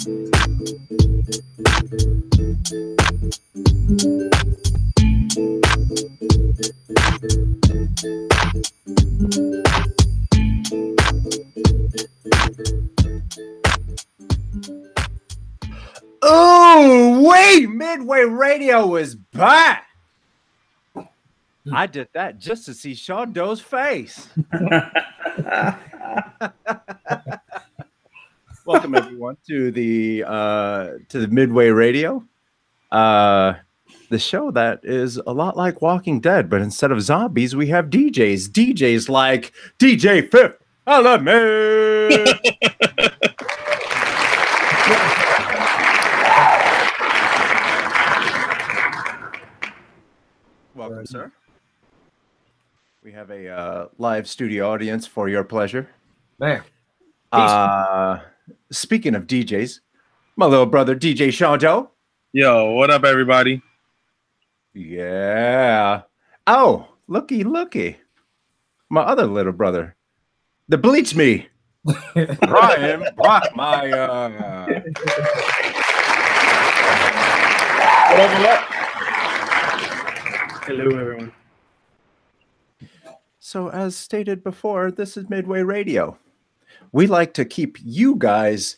Oh, wait, Midway Radio is back. I did that just to see Sean Doe's face. Welcome everyone to the Midway Radio, the show that is a lot like Walking Dead, but instead of zombies, we have DJs. DJs like DJ Fifth Element. Welcome, sir. We have a live studio audience for your pleasure. Man. Speaking of DJs, my little brother, DJ Sean Doe. Yo, what up, everybody? Yeah. Oh, looky. My other little brother, the Bleach Me. Ryan Brockmeyer. What? Hello, everyone. So, as stated before, this is Midway Radio. We like to keep you guys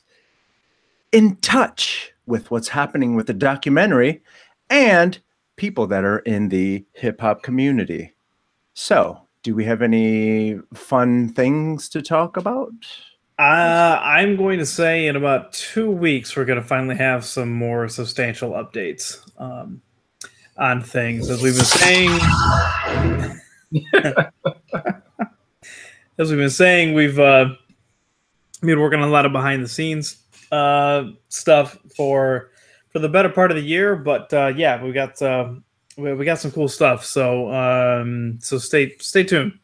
in touch with what's happening with the documentary and people that are in the hip-hop community. So, do we have any fun things to talk about? I'm going to say in about 2 weeks, we're going to finally have some more substantial updates on things. As we've been saying, we've been working on a lot of behind the scenes stuff for the better part of the year. But yeah, we got some cool stuff. So stay tuned.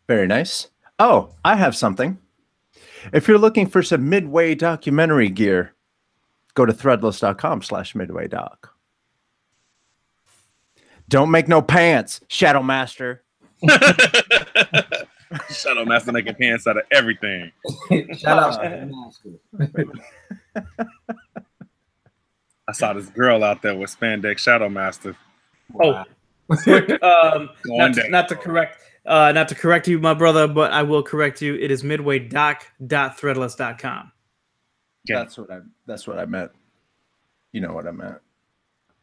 Very nice. Oh, I have something. If you're looking for some Midway documentary gear, go to threadless.com/midwaydoc. Don't make no pants, Shadow Master. Shadow Master making pants out of everything. Shout out to Master. I saw this girl out there with spandex Shadow Master. Wow. Not to correct you, my brother, but I will correct you. It is midwaydoc.threadless.com. That's what I meant. You know what I meant.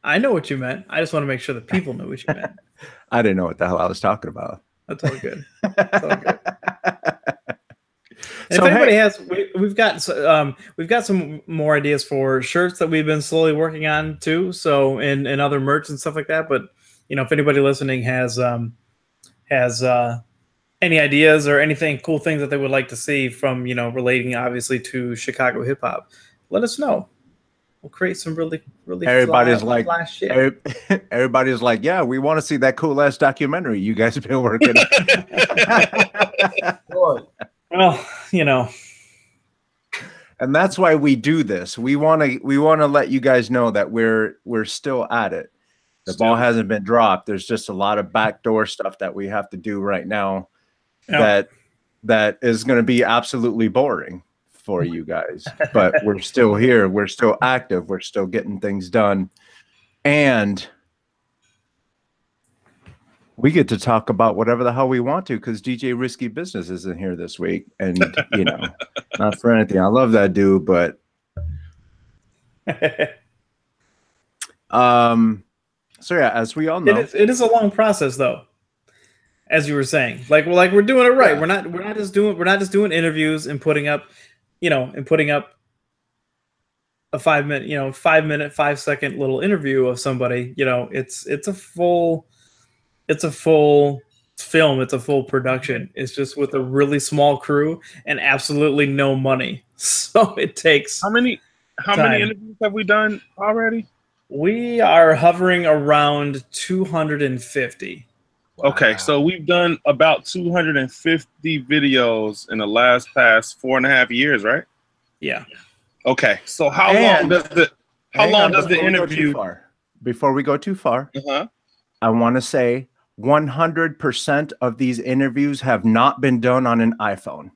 I know what you meant. I just want to make sure the people know what you meant. I didn't know what the hell I was talking about. That's all good. That's all good. If anybody has, we've got some more ideas for shirts that we've been slowly working on too. So and other merch and stuff like that. But you know, if anybody listening has any ideas or anything cool things that they would like to see from relating obviously to Chicago hip hop, let us know. We'll create some really everybody's fly shit. Everybody's like, yeah, we want to see that cool ass documentary you guys have been working on. Well, and that's why we do this. We want to let you guys know that we're still at it. The ball hasn't been dropped. There's just a lot of backdoor stuff that we have to do right now that is going to be absolutely boring for you guys, but we're still here. We're still active. We're still getting things done. And we get to talk about whatever the hell we want to because DJ Risky Business isn't here this week. And, not for anything. I love that dude, but so yeah, as we all know, it is a long process though. As you were saying, we're doing it right. Yeah. We're not just doing interviews and putting up a 5 minute, 5-second little interview of somebody. It's a full film. It's a full production. It's just with a really small crew and absolutely no money. So it takes how many interviews have we done already? We are hovering around 250. Wow. Okay, so we've done about 250 videos in the past 4.5 years, right? Yeah. Okay, so how long does the interview? Before we go too far, I want to say 100% of these interviews have not been done on an iPhone.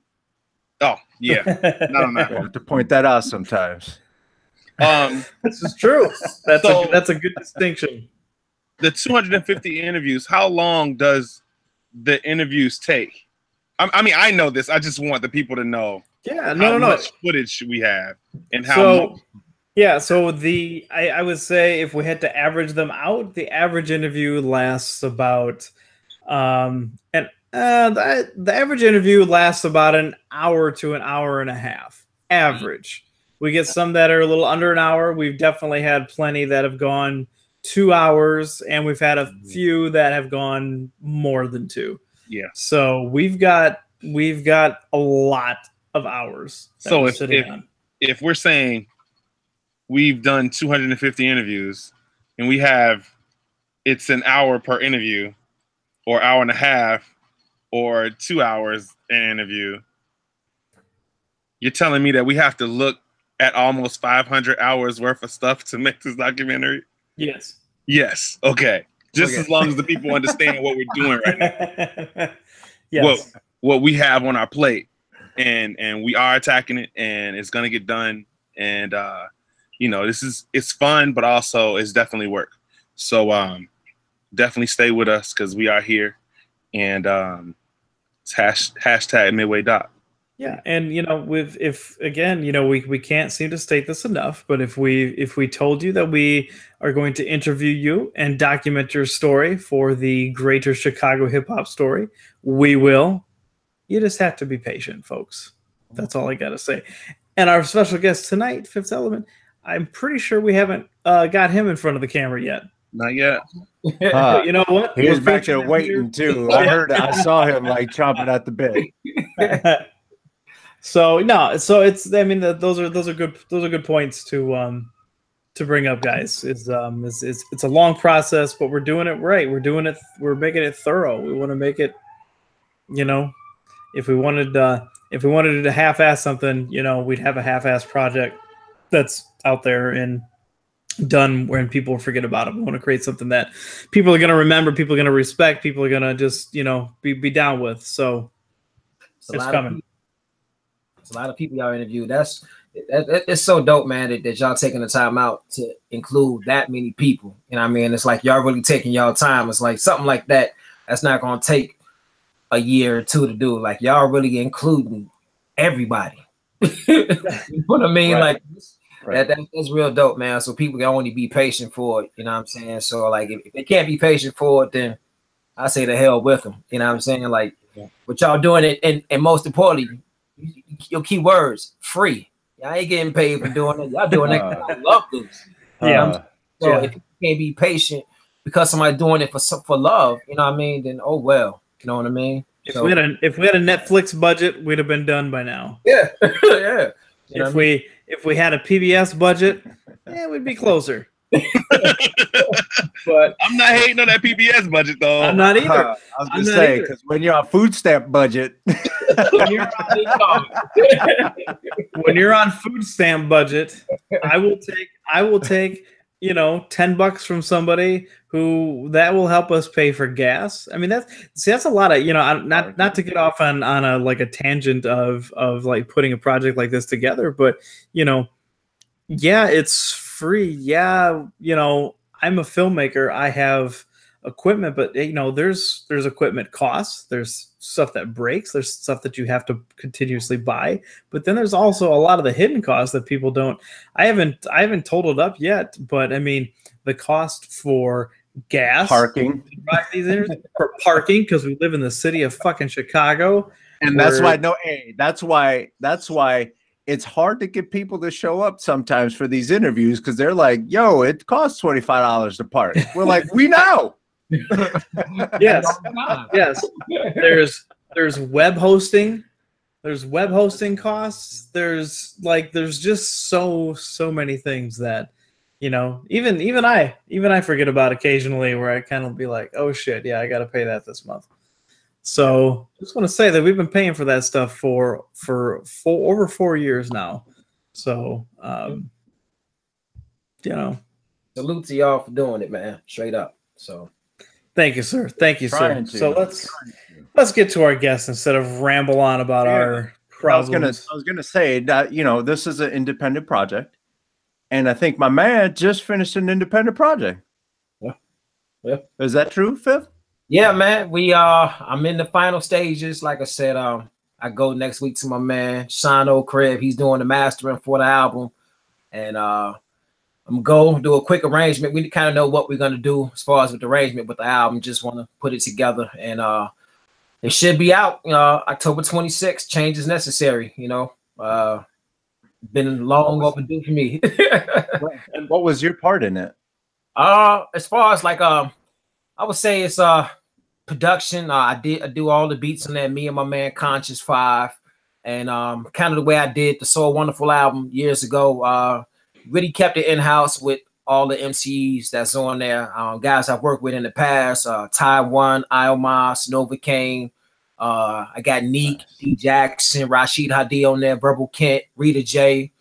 Oh yeah, not on that You one. have to point that out sometimes. This is true. That's a good distinction. The 250 interviews. How long does the interviews take? I mean, I know this. I just want the people to know. Yeah, How much footage we have and how much. Yeah, so I would say if we had to average them out, the average interview lasts about the average interview lasts about an hour to an hour and a half. Average. We get some that are a little under an hour. We've definitely had plenty that have gone 2 hours, and we've had a few that have gone more than 2. Yeah. So we've got a lot of hours. So if we're saying we've done 250 interviews and it's an hour per interview or hour and a half or 2 hours an interview, you're telling me that we have to look at almost 500 hours worth of stuff to make this documentary? Yes. Yes. Okay. As long as the people understand what we're doing right now. Yes. What we have on our plate, and we are attacking it, and it's gonna get done. And it's fun, but also it's definitely work. So definitely stay with us because we are here, and it's hashtag Midway Doc. Yeah, and we can't seem to state this enough, but if we told you that we are going to interview you and document your story for the Greater Chicago Hip Hop Story, we will. You just have to be patient, folks. That's all I got to say. And our special guest tonight, Fifth Element, I'm pretty sure we haven't got him in front of the camera yet. Not yet. You know what? He was back there waiting too. I saw him like chomping at the bit. So it's. I mean, those are good points to bring up, guys. It's a long process, but we're doing it right. We're making it thorough. We want to make it. If we wanted to half-ass something, we'd have a half-ass project that's out there and done when people forget about it. We want to create something that people are going to remember, people are going to respect, people are going to just be down with. So it's coming. It's a lot of people y'all interviewed. It's so dope, man, that y'all taking the time out to include that many people. You know what I mean? It's like y'all really taking y'all time. It's like something like that. That's not going to take a year or 2 to do. Like y'all really including everybody. You know what I mean? Right. Like that's real dope, man. So people can only be patient for it. You know what I'm saying? So like if they can't be patient for it, then I say the hell with them. You know what I'm saying? Like what y'all doing it, and most importantly, your key words, free. Y'all ain't getting paid for doing it. Y'all doing it. I love this. If you can't be patient because somebody doing it for love, you know what I mean? Then oh well, you know what I mean? If we had a Netflix budget, we'd have been done by now. Yeah, yeah. If we had a PBS budget, we'd be closer. But I'm not hating on that PBS budget though. I'm not either. I was gonna say because when you're on food stamp budget, when you're on food stamp budget, I will take $10 from somebody who that will help us pay for gas. I mean that's a lot of not to get off on a tangent of like putting a project like this together, but it's free. Yeah, I'm a filmmaker. I have equipment, but there's equipment costs. There's stuff that breaks. There's stuff that you have to continuously buy. But then there's also a lot of the hidden costs that people don't. I haven't totaled up yet. But I mean, the cost for gas, parking, for parking, because we live in the city of fucking Chicago, and that's why it's hard to get people to show up sometimes for these interviews because they're like, yo, it costs $25 to park. We're like, we know. Yes. There's web hosting. There's web hosting costs. There's just so many things that, even I forget about occasionally where I kind of be like, oh shit, yeah, I got to pay that this month. So I just want to say that we've been paying for that stuff for over 4 years now. So, salute to y'all for doing it, man. Straight up. So thank you, sir. Thank you, sir. So let's get to our guests instead of ramble on about our problems. I was gonna say that, you know, this is an independent project, and I think my man just finished an independent project. Yeah. Is that true, Fifth? Yeah, man. I'm in the final stages. Like I said, I go next week to my man Sean O'Crib. He's doing the mastering for the album, and I'm going to do a quick arrangement. We kind of know what we're gonna do as far as with the arrangement with the album. Just want to put it together, and it should be out October 26th. Change is necessary. You know, been long overdue for me. And what was your part in it? As far as like I would say it's production. I do all the beats on that. Me and my man Conscious 5, and kind of the way I did the So Wonderful album years ago. Really kept it in house with all the MCs that's on there. Guys I've worked with in the past. Taiwan, Iomos, Novocaine. I got Neek, D Jackson, Rashid Hadi on there, Verbal Kent, Rita J.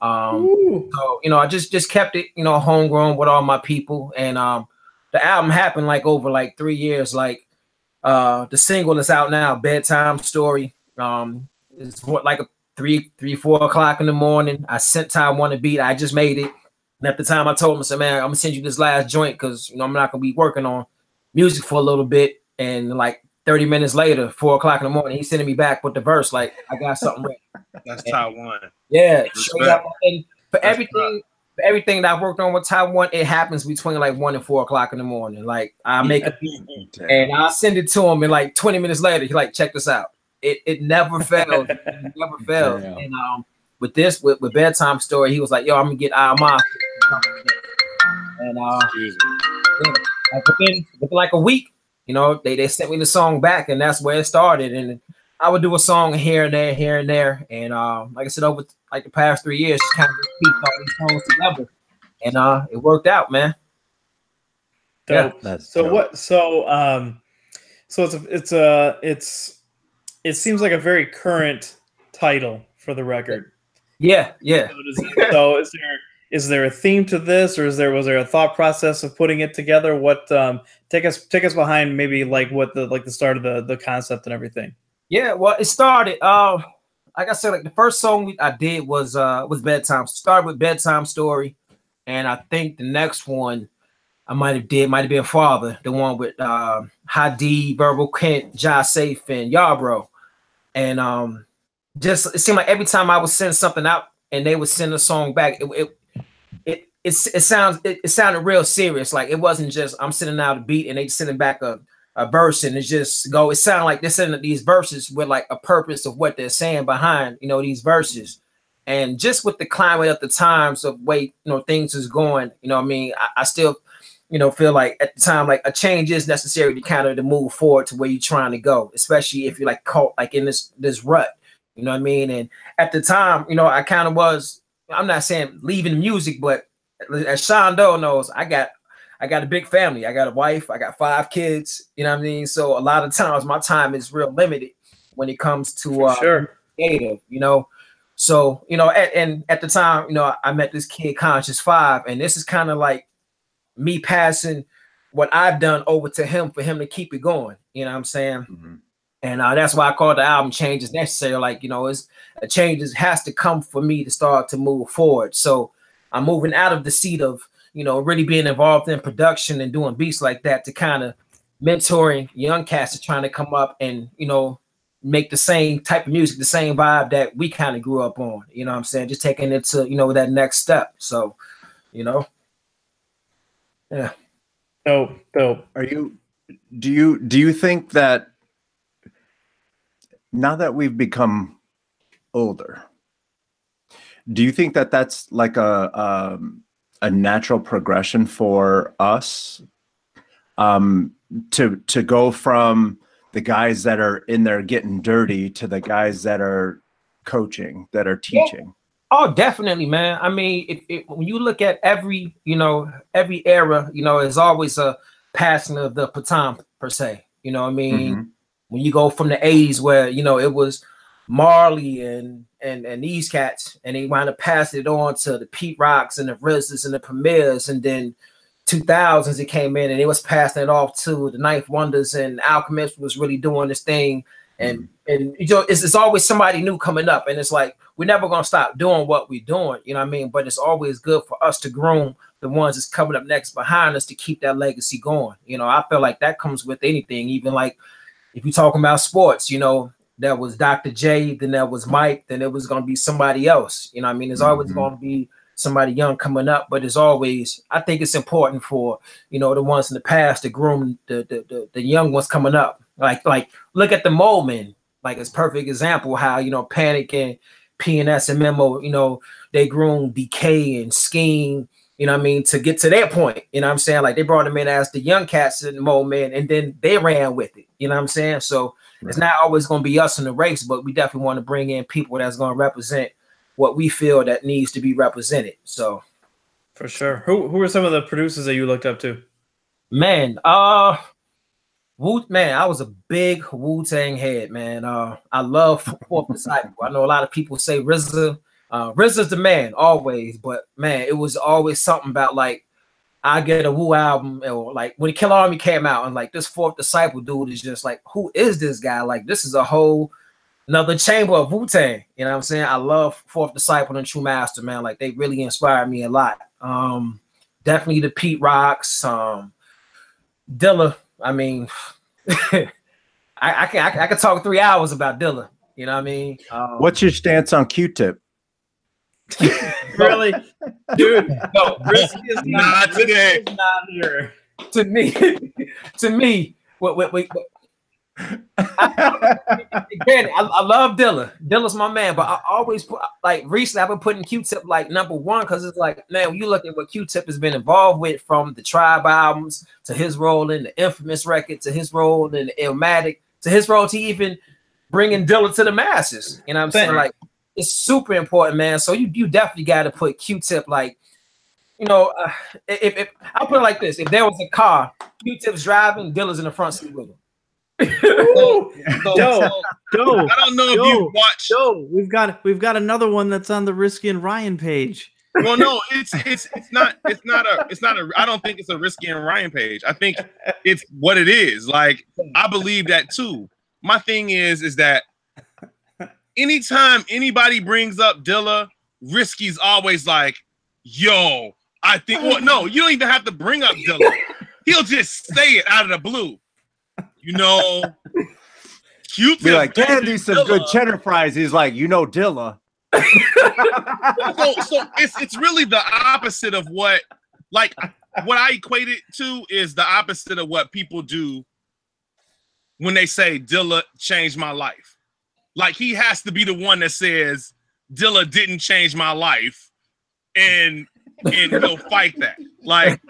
So you know, I just kept it, you know, homegrown with all my people, and the album happened like over like 3 years. Like the single is out now, Bedtime Story. It's what, like a 4 o'clock in the morning. I sent Taiwan a beat. I just made it, and at the time I told him, I said, man, I'm gonna send you this last joint because, you know, I'm not gonna be working on music for a little bit. And like 30 minutes later, 4 o'clock in the morning, he's sending me back with the verse. Like, I got something ready. That's Taiwan. Yeah. Respect. And for everything that I worked on with Taiwan, it happens between like 1 and 4 o'clock in the morning. Like, I make a beat and I send it to him, and like 20 minutes later, he's like, check this out. It never fails. It never fails. Yeah. And with Bedtime Story, he was like, yo, I'm gonna get Alma. And within like a week, you know, they sent me the song back, and that's where it started. And I would do a song here and there. And like I said, over like the past 3 years, just kind of pieced all these songs together, and it worked out, man. Dope. Yeah. So dope. What? So it seems like a very current title for the record. Yeah. So is there a theme to this, or was there a thought process of putting it together? What take us behind maybe like what the start of the concept and everything. Yeah, well, it started like I said, like the first song I did was Bedtime. Started with Bedtime Story, and I think the next one I might have been Father, the one with Hadi, Verbal Kent, Ja Safe, and Yarbro. And just it seemed like every time I would send something out and they would send a song back, it sounded real serious. Like it wasn't just I'm sending out a beat and they sending back a verse, and it sounded like they're sending these verses with like a purpose of what they're saying behind, you know, these verses. And just with the climate of the times of way, you know, things is going, you know what I mean? I still, you know, feel like at the time, like a change is necessary to kind of to move forward to where you're trying to go, especially if you're like caught like in this rut, you know what I mean? And at the time, you know, I kind of was, I'm not saying leaving music, but as Sean Doe knows, I got a big family. I got a wife. I got 5 kids. You know what I mean? So a lot of times my time is real limited when it comes to creative, you know? So, you know, and at the time, you know, I met this kid, Conscious 5, and this is kind of like me passing what I've done over to him for him to keep it going. You know what I'm saying? Mm-hmm. And that's why I call the album Change is Necessary. Like, you know, a change has to come for me to start to move forward. So I'm moving out of the seat of, you know, really being involved in production and doing beats like that to kind of mentoring young cats to trying to come up and, you know, make the same type of music, the same vibe that we kind of grew up on. You know what I'm saying? Just taking it to, you know, that next step. So, you know, yeah. Dope. Do you think that now that we've become older, do you think that that's like a natural progression for us to go from the guys that are in there getting dirty to the guys that are coaching, that are teaching? Yeah. Oh, definitely, man. I mean, when you look at every era, you know, there's always a passing of the baton per se. You know what I mean? Mm-hmm. When you go from the 80s where, you know, it was Marley and these cats, and they wind up passing it on to the Pete Rocks and the Rizzlers and the Premiers, and then 2000s it came in and it was passing it off to the Ninth Wonders, and Alchemist was really doing this thing And you know, it's always somebody new coming up, and it's like we're never gonna stop doing what we're doing, you know what I mean? But it's always good for us to groom the ones that's coming up next behind us to keep that legacy going. You know, I feel like that comes with anything, even like if you're talking about sports, you know, there was Dr. J, then there was Mike, then it was gonna be somebody else. You know what I mean? There's always gonna be somebody young coming up, but it's always, I think it's important for, you know, the ones in the past to groom the young ones coming up. Like look at the Moldman, like it's perfect example how, you know, Panic and PNS and Memo, you know, they groomed DK and Scheme, you know what I mean, to get to their point. You know what I'm saying? Like they brought them in as the young cats in the Moldman, and then they ran with it. You know what I'm saying? So it's not always going to be us in the race, but we definitely want to bring in people that's going to represent what we feel that needs to be represented. So for sure. Who are some of the producers that you looked up to? Man, man, I was a big Wu-Tang head, man. I love Fourth Disciple. I know a lot of people say RZA. RZA's the man always, but man, it was always something about like I get a Wu album, or like when Kill Army came out, and like this Fourth Disciple dude is just like, who is this guy? Like this is a whole another chamber of Wu-Tang. You know what I'm saying? I love Fourth Disciple and True Master, man. Like they really inspired me a lot. Definitely the Pete Rocks, Dilla. I mean, I can talk 3 hours about Dilla. You know what I mean? What's your stance on Q-Tip? Really, dude? No, Risky is not today. Is not here. To me, wait. Again, I love Dilla. Dilla's my man, but I always put, like recently I've been putting Q-Tip like #1 because it's like, man, when you look at what Q-Tip has been involved with, from the Tribe albums to his role in the Infamous record to his role in the Illmatic to his role to even bringing Dilla to the masses. You know what I'm saying? Like it's super important, man. So you definitely got to put Q-Tip, like, you know, if I'll put it like this: if there was a car, Q-Tip's driving, Dilla's in the front seat with him. Joe, I don't know if you watched. Joe, we've got another one that's on the Risky and Ryan page. Well, no, it's not a. I don't think it's a Risky and Ryan page. I think it's what it is. Like I believe that too. My thing is that anytime anybody brings up Dilla, Risky's always like, "Yo, I think." Well, no, you don't even have to bring up Dilla. He'll just say it out of the blue. You know, Q-Tip be like, "Can do some Dilla. Good cheddar fries." He's like, "You know, Dilla." so it's really the opposite of what I equate it to is the opposite of what people do when they say Dilla changed my life. Like he has to be the one that says Dilla didn't change my life, and he'll fight that. Like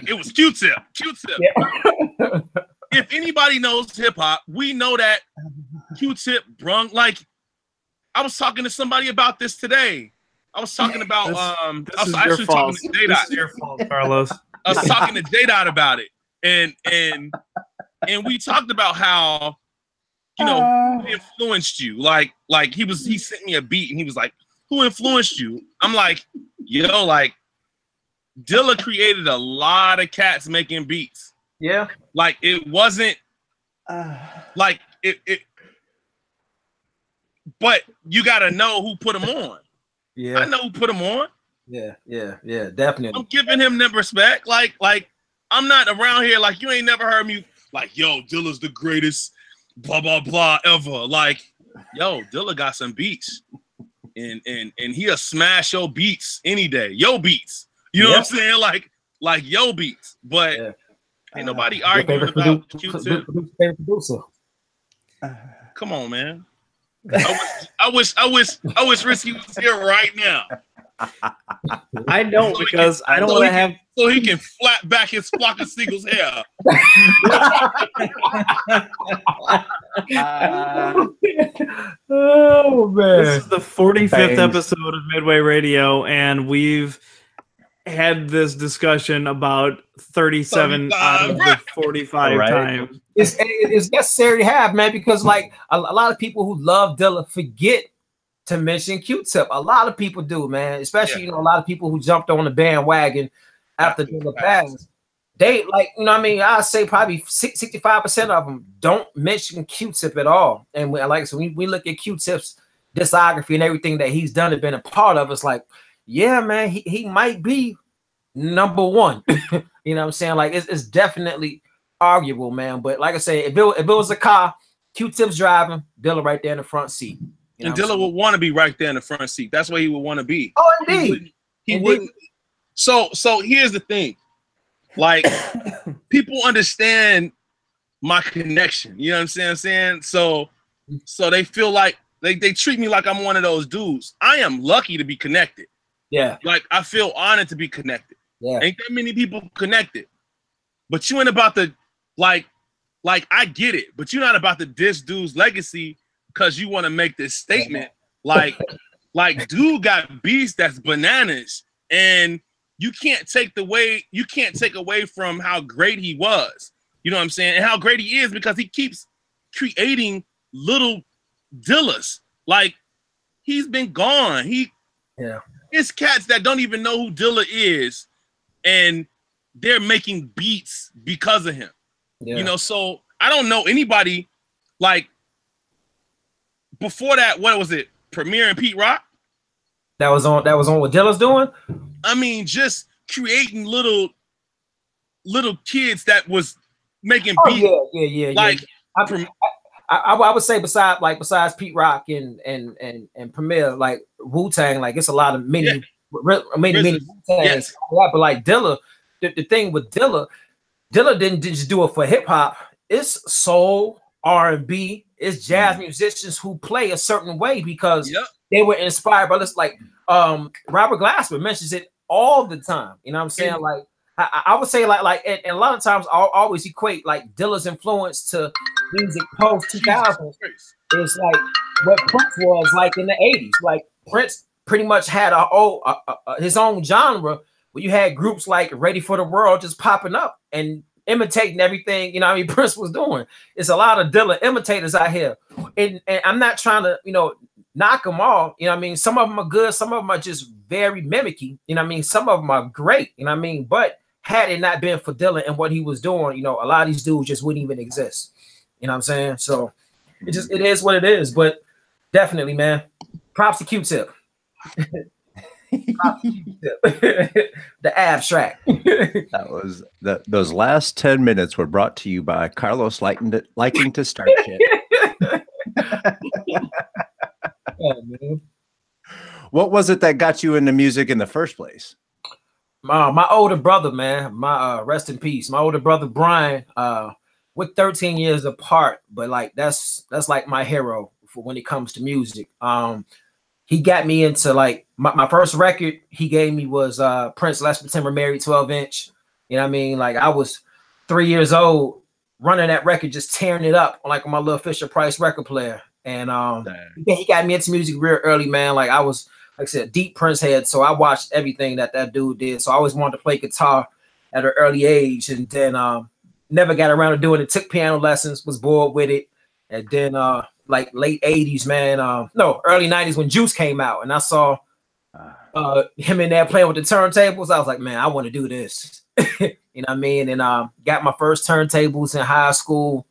it was Q-Tip. Yeah. If anybody knows hip hop, we know that Q-Tip brung, like, I was talking to somebody about this today. I was talking about I was actually talking to J-Dot. This is your fault, Carlos. I was talking to J-Dot about it. And we talked about how, you know, who influenced you. Like he sent me a beat and he was like, "Who influenced you?" I'm like, yo, like Dilla created a lot of cats making beats. Yeah. Like it wasn't like it but you gotta know who put him on. Yeah. I know who put him on. Yeah, definitely. I'm giving him the respect. Like I'm not around here like you ain't never heard me like, yo, Dilla's the greatest blah blah blah ever. Like, yo, Dilla got some beats. And he'll smash your beats any day. Yo beats. You know what I'm saying? Like yo beats. But ain't nobody arguing about Q-Tip. Producer. Come on, man. I wish Risky was here right now. I don't, because I don't want to have so he can flat back his flock of seagulls hair. Oh man. This is the 45th episode of Midway Radio, and we've had this discussion about 37 out of the 45 times. It's necessary to have, man, because like a lot of people who love Dilla forget to mention Q-Tip. A lot of people do, man. Especially, you know, a lot of people who jumped on the bandwagon after Dilla passed. they like, you know what I mean? I say probably 65% of them don't mention Q-Tip at all. And like, so we look at Q-Tip's discography and everything that he's done and been a part of. It's like, yeah, man, he might be number one. You know what I'm saying? Like, it's definitely arguable, man. But like I say, if it was a car, Q-Tip's driving, Dilla right there in the front seat. You know, and Dilla would want to be right there in the front seat. That's where he would want to be. Oh, indeed. He wouldn't. So here's the thing. Like, people understand my connection. You know what I'm saying? So they feel like they treat me like I'm one of those dudes. I am lucky to be connected. Yeah. Like, I feel honored to be connected. Yeah. Ain't that many people connected. But you ain't about to, like I get it, but you're not about to diss dude's legacy because you want to make this statement. Like dude got beats that's bananas, and you can't take away from how great he was. You know what I'm saying? And how great he is, because he keeps creating little Dillas. Like, he's been gone. It's cats that don't even know who Dilla is, and they're making beats because of him. Yeah. You know, so I don't know anybody like before that. What was it? Premier and Pete Rock? That was on what Dilla's doing? I mean, just creating little kids that was making beats. Yeah. Like, I would say besides Pete Rock and Premier, like Wu-Tang, like it's a lot of many Wu-Tangs. Yes. But like Dilla, the thing with Dilla didn't just do it for hip hop. It's soul, R&B, it's jazz musicians who play a certain way because they were inspired by this. Like Robert Glasper mentions it all the time. You know what I'm saying? Like I would say like and a lot of times I'll always equate like Dilla's influence to music post 2000. It's like what Prince was like in the 80s. Like Prince pretty much had his own genre where you had groups like Ready for the World just popping up and imitating everything, you know what I mean, Prince was doing. It's a lot of Dilla imitators out here. And I'm not trying to, you know, knock them all. You know what I mean? Some of them are good. Some of them are just very mimicky. You know what I mean? Some of them are great. You know what I mean? But had it not been for Dilla and what he was doing, you know, a lot of these dudes just wouldn't even exist. You know what I'm saying? So it is what it is. But definitely, man, props to Q-Tip. The abstract. That was those last 10 minutes were brought to you by Carlos liking to start shit. What was it that got you into music in the first place? My older brother, man. My rest in peace. My older brother Brian. We're 13 years apart, but like that's like my hero for when it comes to music. He got me into like my first record he gave me was Prince Last September Married 12-inch. You know what I mean? Like I was 3 years old running that record, just tearing it up on like my little Fisher Price record player. And he got me into music real early, man. Like I was, like I said, deep Prince head. So I watched everything that dude did. So I always wanted to play guitar at an early age, and then never got around to doing it. Took piano lessons, was bored with it. And then like late 80s, man. Early 90s when Juice came out, and I saw him in there playing with the turntables. I was like, man, I want to do this. You know what I mean? And got my first turntables in high school.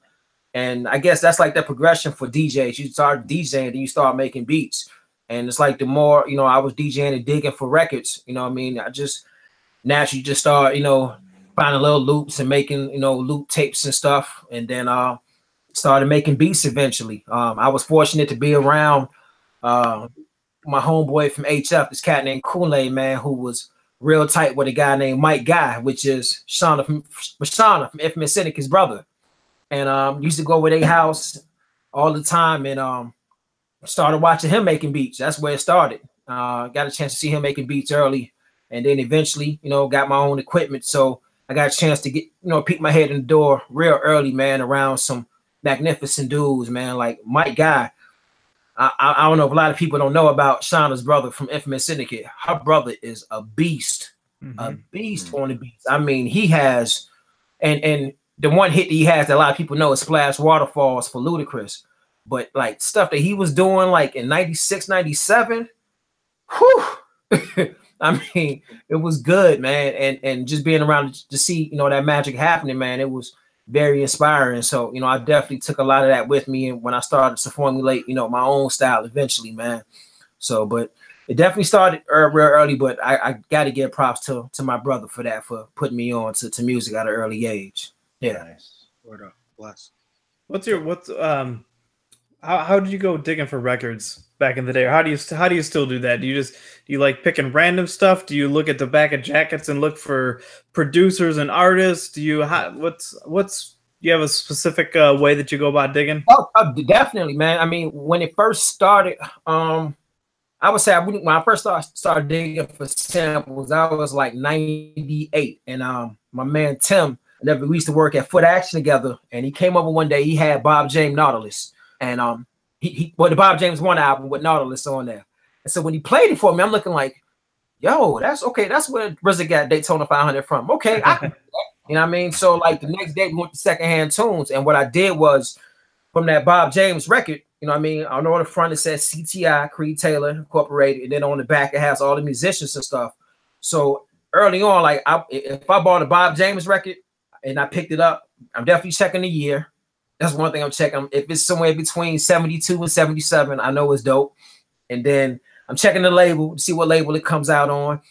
And I guess that's like the progression for DJs. You start DJing, then you start making beats. And it's like the more, you know, I was DJing and digging for records, you know what I mean? I just naturally just start, you know, finding little loops and making, you know, loop tapes and stuff. And then started making beats eventually. I was fortunate to be around my homeboy from HF, this cat named Kool-Aid, man, who was real tight with a guy named Mike Guy, which is Shauna from Infamous Cynic, his brother. And used to go over their house all the time, and started watching him making beats. That's where it started. Got a chance to see him making beats early, and then eventually, you know, got my own equipment. So I got a chance to get, you know, peek my head in the door real early, man, around some magnificent dudes, man, like Mike Guy. I don't know if a lot of people don't know about Shauna's brother from Infamous Syndicate. Her brother is a beast, a beast on the beats. I mean, he has, and the one hit that he has that a lot of people know is Splash Waterfalls for Ludacris. But like stuff that he was doing like in 96, 97, whew, I mean, it was good, man. And just being around to see, that magic happening, man, it was very inspiring. So, I definitely took a lot of that with me. And when I started to formulate, my own style eventually, man. So, but it definitely started real early, but I got to give props to my brother for that, for putting me on to music at an early age. Yeah. Nice. Word up. Bless. How did you go digging for records back in the day? Or how do you still do that? Do you like picking random stuff? Do you look at the back of jackets and look for producers and artists? Do you do you have a specific way that you go about digging? Oh, definitely, man. I mean, when it first started, I would say when I first started digging for samples, I was like 98, and my man Tim, we used to work at Foot Action together, and he came over one day. He had Bob James Nautilus. And the Bob James 1 album with Nautilus on there. And so when he played it for me, I'm looking like, yo, that's okay. That's where RZA got Daytona 500 from. Okay, I can do that. You know what I mean? So like the next day we went to Secondhand Tunes, and what I did was from that Bob James record, you know what I mean? I know on the front it says CTI, Creed Taylor Incorporated, and then on the back it has all the musicians and stuff. So early on, like if I bought a Bob James record and I picked it up, I'm definitely checking the year. That's one thing I'm checking. If it's somewhere between 72 and 77, I know it's dope. And then I'm checking the label to see what label it comes out on.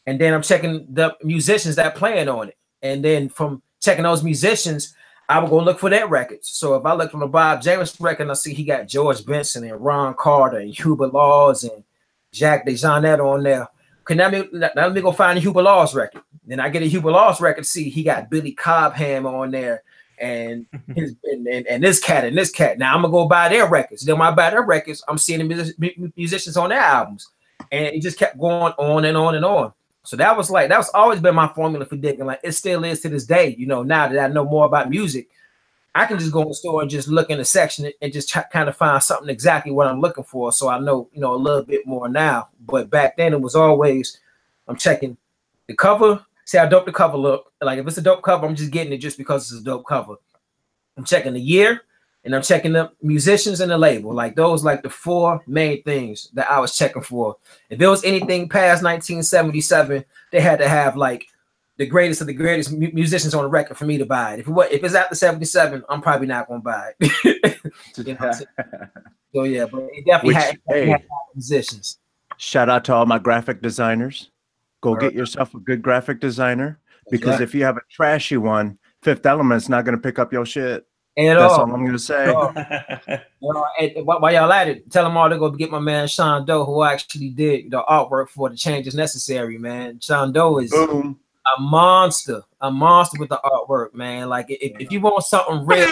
And then I'm checking the musicians that playing on it. And then from checking those musicians, I would go look for their records. So if I look from the Bob James record, I see he got George Benson and Ron Carter and Hubert Laws and Jack DeJohnette on there. Okay, now let me go find the Hubert Laws record. Then I get a Hubert Laws record to see he got Billy Cobham on there. And this cat and this cat. Now I'm gonna go buy their records. Then when I buy their records, I'm seeing the musicians on their albums, and it just kept going on and on and on. So that's always been my formula for digging. Like it still is to this day. Now that I know more about music, I can just go in the store and just look in the section and just kind of find something exactly what I'm looking for. So I know a little bit more now. But back then it was always I'm checking the cover. See how dope the cover look. Like if it's a dope cover, I'm just getting it just because it's a dope cover. I'm checking the year, and I'm checking the musicians and the label. Like those, like the four main things that I was checking for. If there was anything past 1977, they had to have like the greatest of the greatest musicians on the record for me to buy it. If it's after 77, I'm probably not gonna buy it. So yeah, but it definitely had musicians. Shout out to all my graphic designers. Go get yourself a good graphic designer, because if you have a trashy one, Fifth Element's not going to pick up your shit. That's all I'm going to say. And while y'all at it, tell them all to go get my man Sean Doe, who actually did the artwork for The Change Is Necessary, man. Sean Doe is a monster with the artwork, man. Like if you want something real,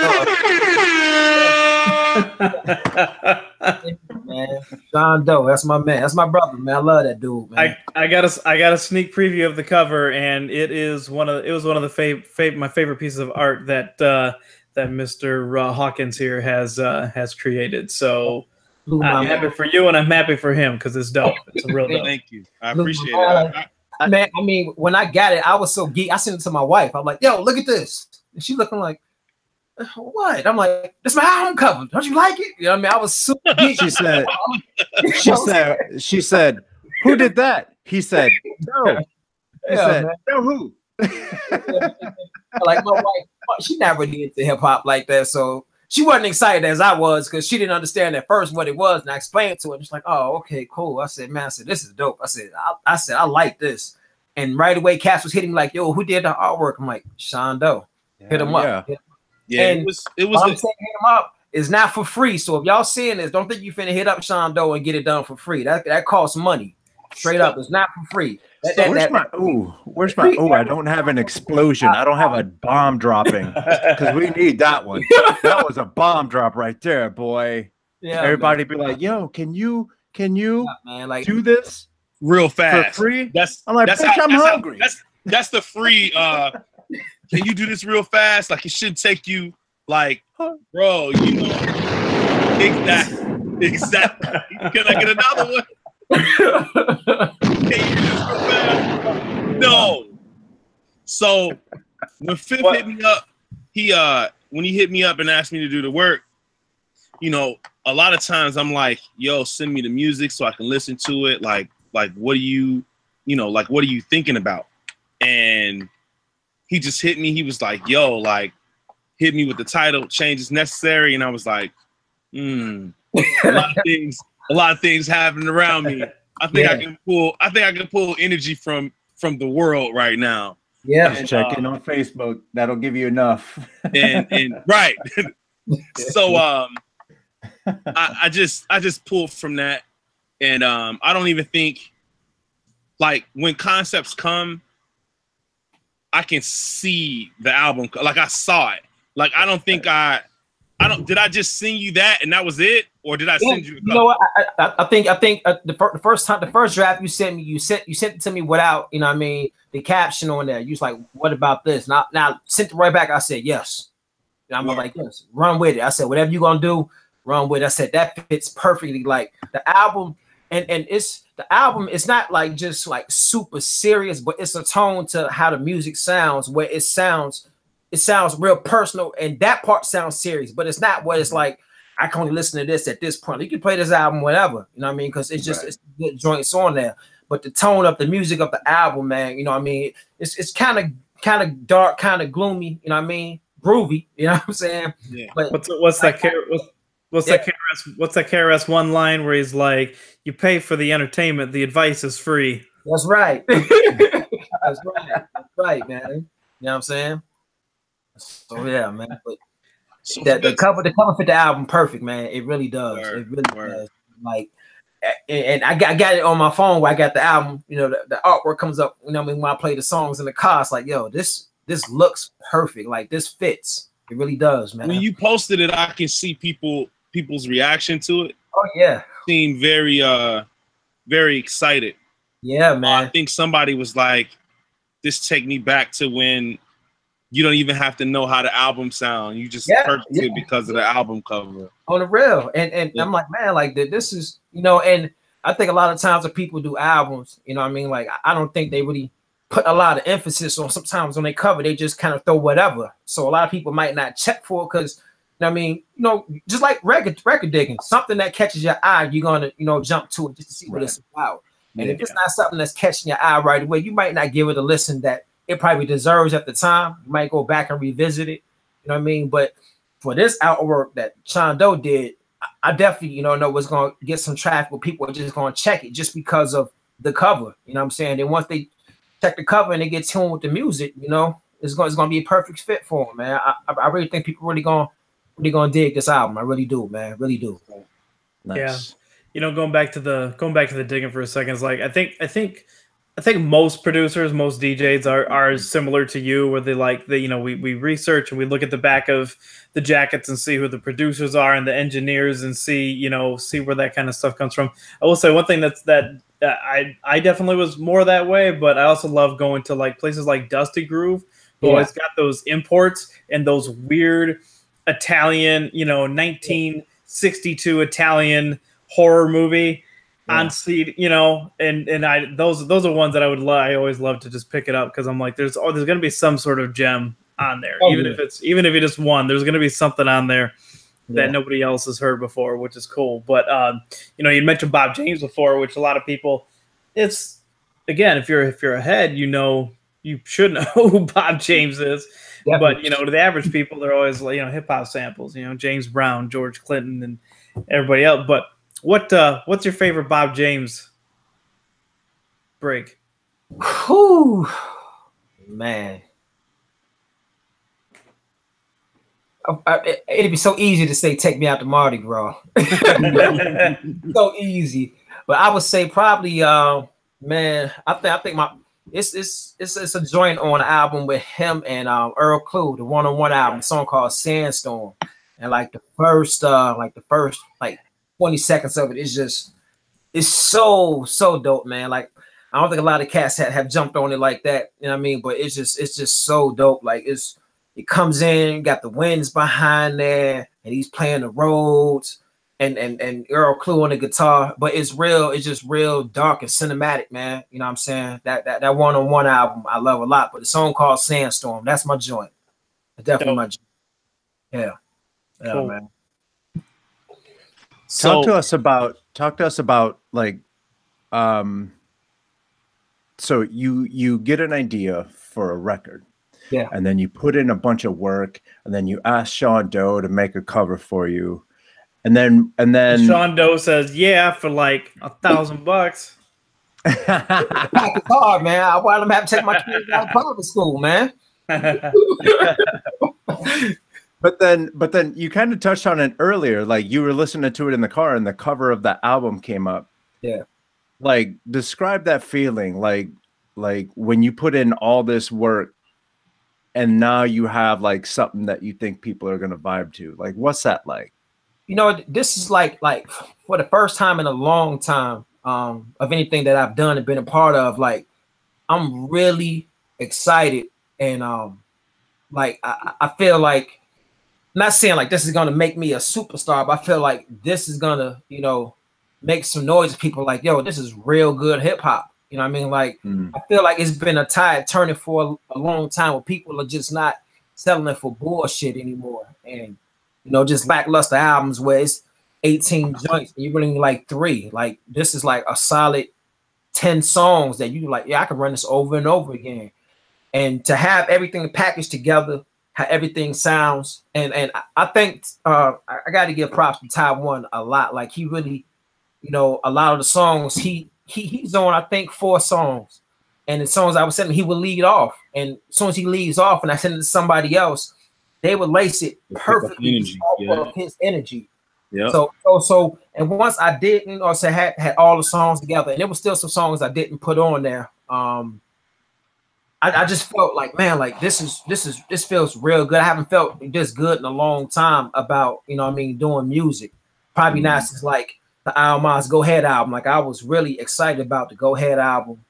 man, Sean Doe, that's my man. That's my brother, man. I love that dude, man. I got a sneak preview of the cover, and it was one of my favorite pieces of art that Mr. Hawkins here has created. So I'm happy for you, and I'm happy for him because it's dope. It's a real dope. Thank you. I appreciate it. Man, I mean, when I got it, I was so geek. I sent it to my wife. I'm like, yo, look at this. And she looking like, what? I'm like, this is my album cover. Don't you like it? You know what I mean? I was super geek. She said, who did that? He said, no. He said, no, who? Like my wife, she's not really into hip hop like that, so she wasn't excited as I was because she didn't understand at first what it was, and I explained to her. She's like, "Oh, okay, cool." I said, "Man, this is dope." I said, "I like this," and right away, Cass was hitting me like, "Yo, who did the artwork?" I'm like, "Sean Doe." Hit him up. Yeah, and it was. I'm saying hit him up. It's not for free, so if y'all seeing this, don't think you finna hit up Sean Doe and get it done for free. That costs money. Straight up, it's not for free. Where's my? I don't have an explosion. I don't have a bomb dropping because we need that one. That was a bomb drop right there, boy. Yeah, everybody be like, "Yo, can you do this real fast for free?" I'm hungry. That's the free. Can you do this real fast? Like it should take you, like, bro. Exactly. Can I get another one? Can you do this real fast? No. So when Fifth hit me up, when he hit me up and asked me to do the work, a lot of times I'm like, yo, send me the music so I can listen to it. Like what do you you know, like, what are you thinking about? And he just hit me. He was like, yo, like, hit me with the title, Change is Necessary. And I was like, a lot of things happening around me. I think I can pull energy from the world right now. Yeah. And, check in on Facebook. That'll give you enough. and right. So I just pulled from that. And I don't even think, like, when concepts come, I can see the album. Like, I saw it. Like, I don't think did I just send you that and that was it? Or did I send you? You know what? I think the first draft you sent me, you sent it to me without, you know what I mean, the caption on there. You was like, what about this? Now sent it right back. I said, yes. And I'm like, yes, run with it. I said, whatever you're going to do, run with it. I said, that fits perfectly. Like, the album, and the album is not like just like super serious, but it's a tone to how the music sounds, where it sounds real personal, and that part sounds serious, but it's not what it's like. I can only listen to this at this point. You can play this album whatever, you know what I mean, because it's just it's good joints on there. But the tone of the music of the album, man, you know what I mean, it's kind of dark, kind of gloomy, you know what I mean, groovy, you know what I'm saying? Yeah. But what's that KRS One line where he's like, "You pay for the entertainment, the advice is free." That's right. That's right, man. You know what I'm saying? So yeah, man. But the cover fit the album perfect, man. It really does. It really does. Like, and I got it on my phone where I got the album. You know, the artwork comes up. You know what I mean? When I play the songs in the car, it's like, yo, this looks perfect. Like, this fits. It really does, man. When you posted it, I can see people's reaction to it. Oh yeah, seemed very excited. Yeah, man. I think somebody was like, "This take me back to when you don't even have to know how the album sound. You just purchase it because of the album cover." On the real. And I'm like, man, like, this is, you know, and I think a lot of times when people do albums, you know what I mean? Like, I don't think they really put a lot of emphasis on, sometimes when they cover, they just kind of throw whatever. So a lot of people might not check for it because, you know what I mean? You know, just like record digging, something that catches your eye, you're going to, you know, jump to it just to see what it's about. And if it's not something that's catching your eye right away, you might not give it a listen that it probably deserves at the time. You might go back and revisit it. You know what I mean? But for this artwork that Sean Doe did, I definitely, you know what's going to get some traffic where people are just going to check it just because of the cover. You know what I'm saying? And once they check the cover and they get tuned with the music, you know, it's going to be a perfect fit for them, man. I really think people really going to dig this album. I really do, man. Really do. Nice. Yeah. You know, going back to the digging for a second, it's like I think most producers, most DJs are similar to you, where we research and we look at the back of the jackets and see who the producers are and the engineers and see where that kind of stuff comes from. I will say one thing that I definitely was more that way, but I also love going to like places like Dusty Groove, who always got those imports and those weird Italian, 1962 Italian horror movie on CD, and those are ones that I always love to just pick it up because I'm like, there's going to be some sort of gem on there, even if it just one, there's going to be something on there that nobody else has heard before, which is cool. But you mentioned Bob James before, which a lot of people, it's again, if you're ahead, you should know who Bob James is. Yep. But to the average people, they're always like hip hop samples, James Brown, George Clinton, and everybody else. But what's your favorite Bob James break? Whew, man. It'd be so easy to say "Take Me Out to Mardi Gras." So easy, but I would say probably, man. I think it's a joint on an album with him and Earl Clue, the one-on-one album, a song called "Sandstorm," and the first 20 seconds of it is it's so dope, man. Like, I don't think a lot of cats have jumped on it like that, you know what I mean? But it's just so dope. Like, it comes in, got the winds behind there, and he's playing the Rhodes and Earl Clue on the guitar. But it's just real dark and cinematic, man. You know what I'm saying? That one-on-one album I love a lot. But the song called "Sandstorm," that's my joint. Definitely my joint. Yeah. Yeah, cool. Man. Talk to us about like so you get an idea for a record. Yeah. And then you put in a bunch of work, and then you ask Sean Doe to make a cover for you. And then Sean Doe says, yeah, for like $1,000. It's hard, man. I want them to have to take my kids out of private school, man. But then you kind of touched on it earlier. Like you were listening to it in the car and the cover of that album came up. Yeah. Like describe that feeling. Like when you put in all this work and now you have like something that you think people are going to vibe to. Like, what's that like? You know, this is like for the first time in a long time of anything that I've done and been a part of, like I'm really excited. And like I feel like, I'm not saying like this is gonna make me a superstar, but I feel like this is gonna, you know, make some noise. People like, yo, this is real good hip hop. You know what I mean? Like I feel like it's been a tide turning for a long time where people are just not selling it for bullshit anymore. And you know, just lackluster albums where it's 18 joints and you're running like 3. Like this is like a solid 10 songs that you like, yeah, I can run this over and over again. And to have everything packaged together, how everything sounds, and I think I got to give props to Taiwan a lot. Like he really, you know, a lot of the songs he's on, I think 4 songs, and the songs I was sending, he would lead off, and as soon as he leads off, and I send it to somebody else, they would lace it perfectly off of his energy. Yeah. So, and once I didn't, or say had all the songs together, and there was still some songs I didn't put on there. I just felt like, man, like this feels real good. I haven't felt this good in a long time about, you know what I mean, doing music. Probably not since like the Almas Go Ahead album. Like I was really excited about the Go Ahead album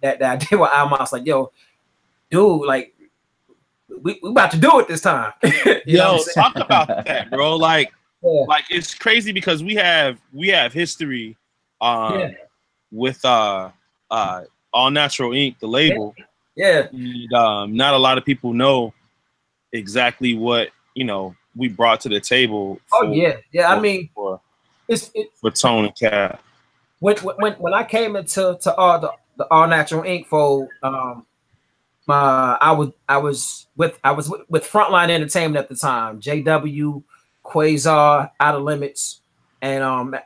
that I did with Almas. Like, yo, dude, like we about to do it this time. Yo, talk about that, bro. Like, like it's crazy because we have history with All Natural Inc., the label. Yeah. And, not a lot of people know exactly what, you know, we brought to the table. I mean, for Tone and Cap. When I came into the All Natural Inc. fold, I was with Frontline Entertainment at the time, JW, Quasar, Out of Limits, and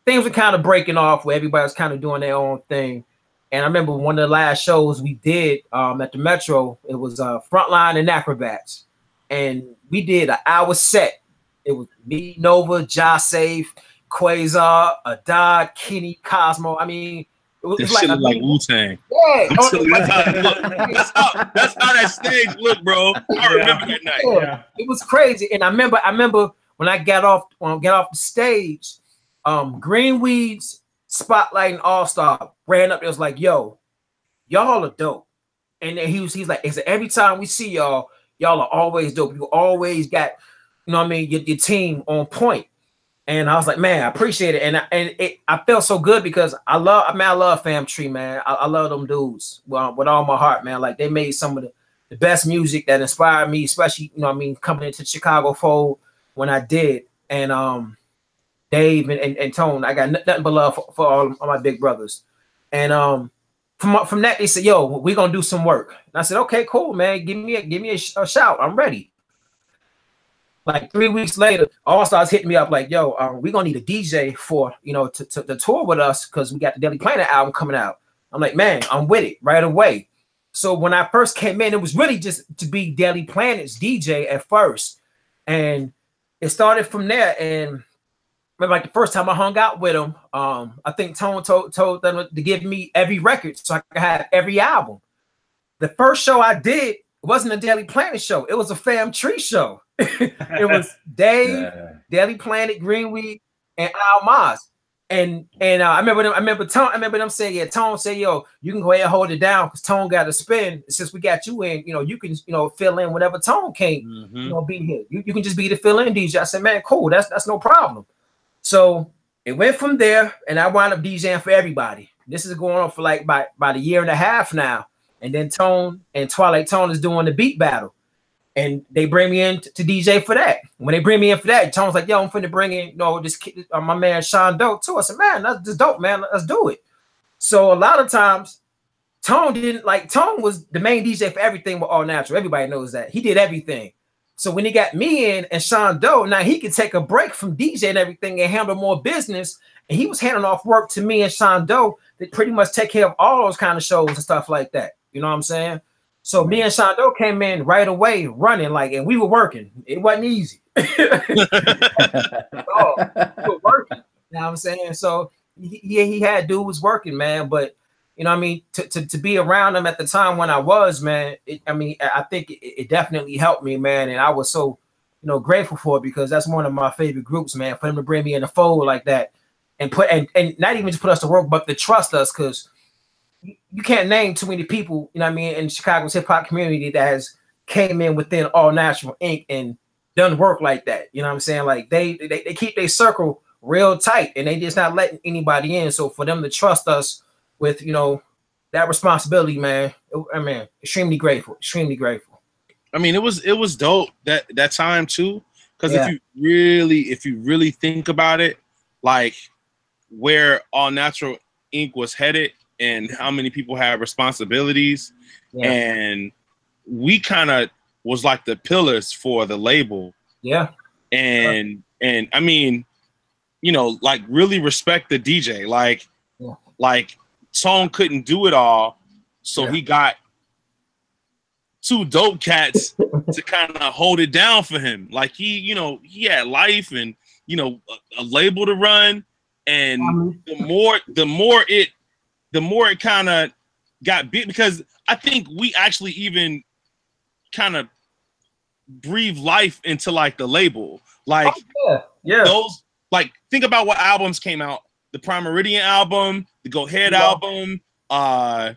things were kind of breaking off where everybody was kind of doing their own thing. And I remember one of the last shows we did at the Metro, it was Frontline and Acrobats. And we did an hour set. It was me, Nova, Josh Safe, Quasar, Adad, Kenny, Cosmo. I mean, it was like Wu-Tang. Yeah. That's how that stage looked, bro. I remember that night. Yeah. It was crazy. And I remember when I got off the stage, Greenweed's Spotlight and All-Star ran up there, was like, yo, y'all are dope. And then he's like, every time we see y'all are always dope. You always got, you know what I mean, your team on point. And I was like, man, I appreciate it. And I felt so good because I love Fam Tree, man. I love them dudes with all my heart, man. Like they made some of the best music that inspired me, especially, you know what I mean, coming into Chicago fold when I did. And Dave and Tone, I got nothing but love for all my big brothers. And from that, they said, yo, we're gonna do some work. And I said, okay, cool, man. Give me a shout. I'm ready. Like 3 weeks later, All Stars hitting me up like, yo, we're gonna need a DJ for, you know, to tour with us because we got the Daily Planet album coming out. I'm like, man, I'm with it right away. So when I first came in, it was really just to be Daily Planet's DJ at first. And it started from there. And remember, like the first time I hung out with him, I think Tone told them to give me every record so I could have every album. The first show I did wasn't a Daily Planet show. It was a Fam Tree show. It was Dave, Daily Planet, Greenweed, and Almas. And I remember them saying, yeah, Tone said, yo, you can go ahead and hold it down because Tone got to spin. Since we got you in, you know, you can, you know, fill in whatever Tone can't, you know, be here. You can just be the fill-in DJ. I said, man, cool, that's no problem. So it went from there, and I wound up DJing for everybody. This is going on for like about a year and a half now. And then Tone and Twilight Tone is doing the beat battle. And they bring me in to DJ for that. When they bring me in for that, Tone's like, yo, I'm finna bring in, you know, this kid, my man Sean Dope too. I said, man, that's just dope, man. Let's do it. So a lot of times Tone was the main DJ for everything with All Natural. Everybody knows that. He did everything. So when he got me in and Sean Doe, now he could take a break from DJ and everything and handle more business. And he was handing off work to me and Sean Doe that pretty much take care of all those kind of shows and stuff like that. You know what I'm saying? So me and Sean Doe came in right away running, and we were working. It wasn't easy. We were working. You know what I'm saying? So he had dudes working, man. But you know what I mean? To be around him at the time when I was, man, I think it definitely helped me, man. And I was so, grateful for it because that's one of my favorite groups, man, for him to bring me in the fold like that and and not even just put us to work, but to trust us, because you can't name too many people, in Chicago's hip hop community that has came in within All Natural Inc. and done work like that. You know what I'm saying? Like they keep their circle real tight and they just not letting anybody in. So for them to trust us with, that responsibility, man, extremely grateful. I mean, it was dope that time too. Because if you really think about it, like where All Natural Inc. was headed and how many people have responsibilities, and we kind of was like the pillars for the label. Yeah. And I mean, like really respect the DJ. Like Tone couldn't do it all, so he got two dope cats to kind of hold it down for him. Like he had life and a label to run, and the more it kind of got big, because I think we actually even kind of breathe life into like the label. Like those, like think about what albums came out. The Prime Meridian album, the Go Ahead album. I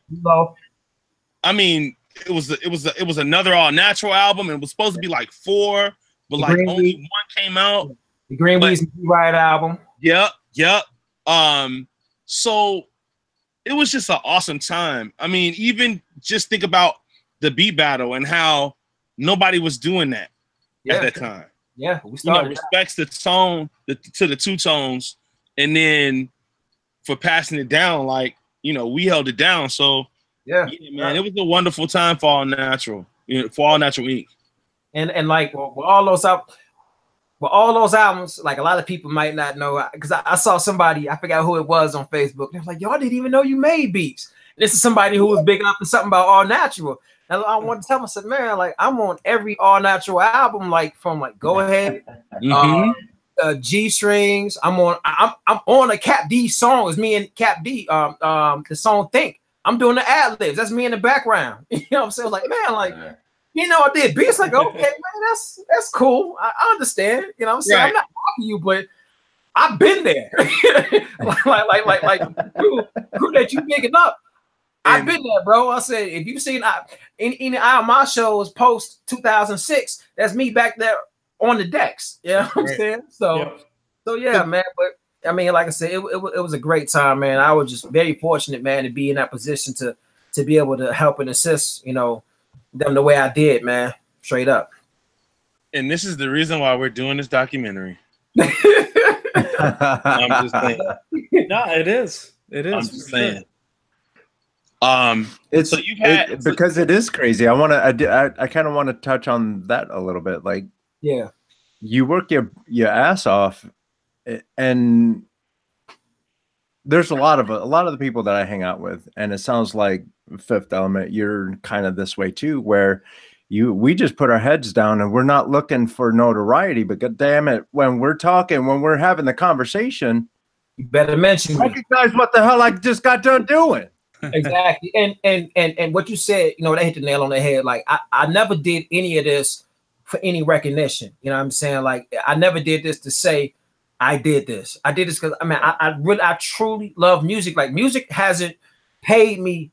mean, it was another All Natural album. It was supposed to be like 4, but the like only one came out. The Green Weeds Riot album. Yep. So it was just an awesome time. I mean, even just think about the beat battle and how nobody was doing that at that time. Yeah, we started. Respects the tone to the two tones, and then for passing it down, like we held it down. So man, it was a wonderful time for All Natural, for All Natural Inc. And like with all those albums, like a lot of people might not know, because I saw somebody, I forgot who it was on Facebook. They were like, y'all didn't even know you made beats. This is somebody who was big up in something about All Natural. And I wanted to tell myself, man, like I'm on every All Natural album, like from like Go Ahead, G Strings. I'm on a Cap D song. It's me and Cap D. The song Think. I'm doing the ad libs. That's me in the background. You know what I'm saying? Like, man, like I did beats. Like, okay, man, that's cool. I understand. You know what I'm saying? Right. I'm not mocking you, but I've been there. like who that you picking up? I've been there, bro. I said, if you've seen any of my shows post 2006, that's me back there on the decks. You know what I'm saying? So yeah, man. But I mean, like I said, it was a great time, man. I was just very fortunate, man, to be in that position to be able to help and assist, them the way I did, man. Straight up. And this is the reason why we're doing this documentary. I'm just saying. No, it is. It is. I'm just saying. It's so you've had because it is crazy. I kind of want to touch on that a little bit. Like, you work your ass off, and there's a lot of the people that I hang out with, and it sounds like Fifth Element, you're kind of this way too, where we just put our heads down and we're not looking for notoriety, but god damn it, when we're talking, when we're having the conversation, you better recognize what the hell I just got done doing. Exactly. And what you said, they hit the nail on the head. Like I never did any of this for any recognition. You know what I'm saying? Like I never did this to say I did this. I did this because I truly love music. Like music hasn't paid me,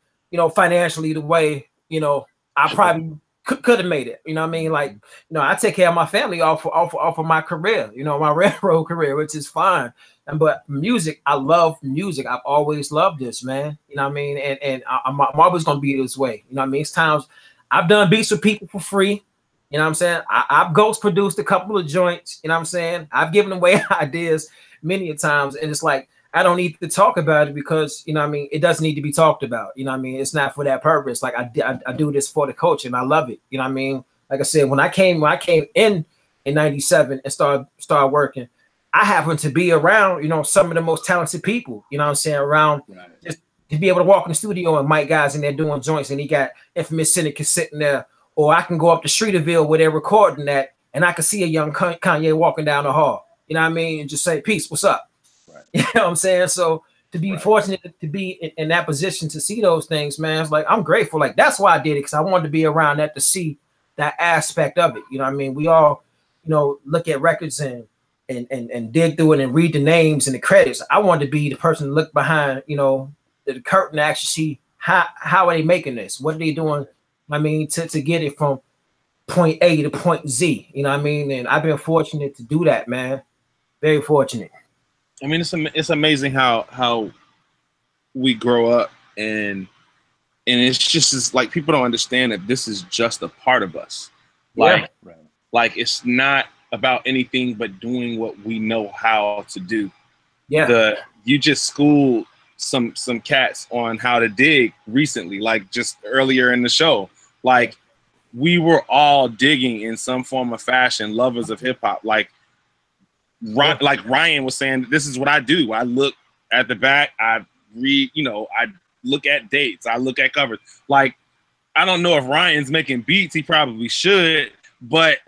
financially the way, I probably could have made it. You know what I mean? Like, I take care of my family off of my career, my railroad career, which is fine. But music, I love music. I've always loved this, man. You know what I mean? And I'm always going to be this way. You know what I mean? It's times I've done beats with people for free. You know what I'm saying? I've ghost produced a couple of joints. You know what I'm saying? I've given away ideas many a times. And it's like, I don't need to talk about it because, you know what I mean, it doesn't need to be talked about. You know what I mean? It's not for that purpose. Like I do this for the culture and I love it. You know what I mean? Like I said, when I came in 97 and started working, I happened to be around, you know, some of the most talented people, you know what I'm saying, around just to be able to walk in the studio and Mike guys in there doing joints and he got Infamous Syndicate sitting there, or I can go up to Streeterville where they're recording that and I can see a young Kanye walking down the hall, you know what I mean, and just say, peace, what's up? Right. You know what I'm saying? So to be fortunate to be in that position to see those things, man, it's like, I'm grateful. Like, that's why I did it, because I wanted to be around that to see that aspect of it. You know what I mean? We all, you know, look at records and dig through it and read the names and the credits. I wanted to be the person to look behind, you know, the curtain to actually see how are they making this? What are they doing? I mean, to get it from point A to point Z, you know what I mean? And I've been fortunate to do that, man. Very fortunate. I mean, it's amazing how we grow up and it's just like people don't understand that this is just a part of us. Like, like it's not about anything but doing what we know how to do. Yeah. You just schooled some cats on how to dig recently, like just earlier in the show. Like we were all digging in some form of fashion, lovers of hip hop. Like Ryan was saying, this is what I do. I look at the back, I read, you know, I look at dates, I look at covers. Like, I don't know if Ryan's making beats, he probably should, but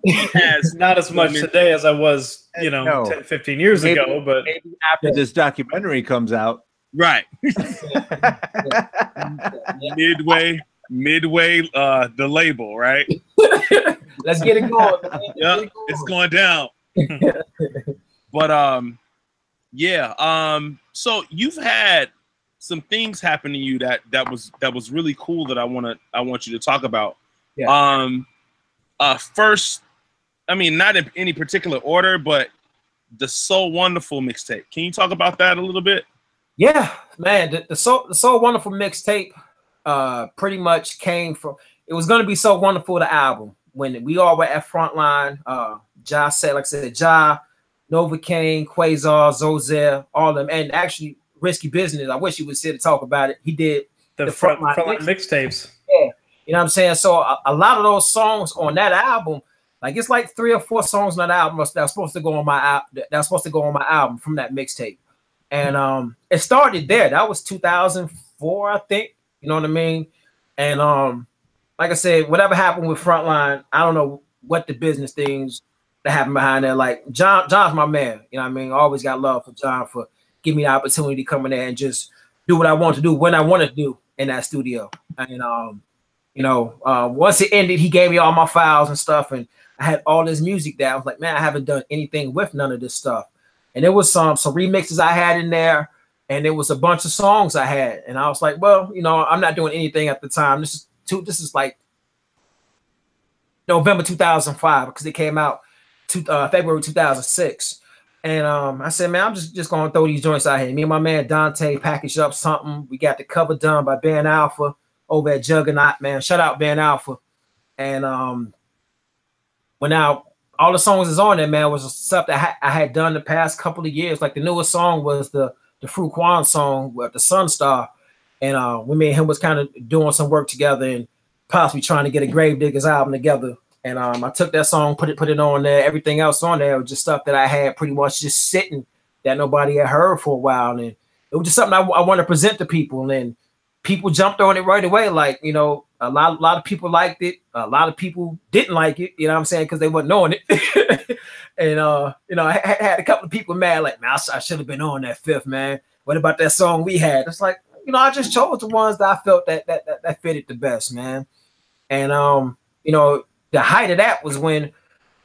he has not as much today as I was, you know, 10, 15 years ago, but maybe after this documentary comes out. Right. Midway, the label, right? Let's get it going. Yeah, it's going down. But yeah, so you've had some things happen to you that was really cool that I want you to talk about. Yeah. First, I mean, not in any particular order, but the So Wonderful mixtape. Can you talk about that a little bit? Yeah, man, the So Wonderful mixtape pretty much came from, it was going to be So Wonderful, the album, when we all were at Frontline. Ja said, like I said, Ja, Novocaine, Quasar, Zozer, all of them, and actually Risky Business. I wish he was here to talk about it. He did the Frontline mixtapes. Yeah, you know what I'm saying? So a lot of those songs on that album, like it's like 3 or 4 songs on that album that's supposed to go on my album from that mixtape. And it started there. That was 2004, I think. You know what I mean? And like I said, whatever happened with Frontline, I don't know what the business things that happened behind there. Like John's my man. You know what I mean? I always got love for John for giving me the opportunity to come in there and just do what I want to do when I want to do in that studio. And you know, once it ended, he gave me all my files and stuff, and I had all this music there. I was like, man, I haven't done anything with none of this stuff. And there was some remixes I had in there, and there was a bunch of songs I had. And I was like, well, you know, I'm not doing anything at the time. This is like November 2005, because it came out February 2006. And I said, man, I'm just gonna throw these joints out here. Me and my man Dante packaged up something. We got the cover done by Ben Alpha over at Juggernaut, man. Shout out Ben Alpha. And when now all the songs is on there, man, was stuff that I had done the past couple of years. Like the newest song was the Fru Quan song with the Sun Star. And we and him was kind of doing some work together and possibly trying to get a Gravediggers album together. And I took that song, put it on there. Everything else on there was just stuff that I had pretty much just sitting that nobody had heard for a while. And it was just something I want to present to people. And people jumped on it right away. Like, you know, a lot of people liked it. A lot of people didn't like it, you know what I'm saying, because they wasn't knowing it. And, you know, I had a couple of people mad, like, man, I should have been on that fifth, man. What about that song we had? It's like, you know, I just chose the ones that I felt that fitted the best, man. And, you know, the height of that was when,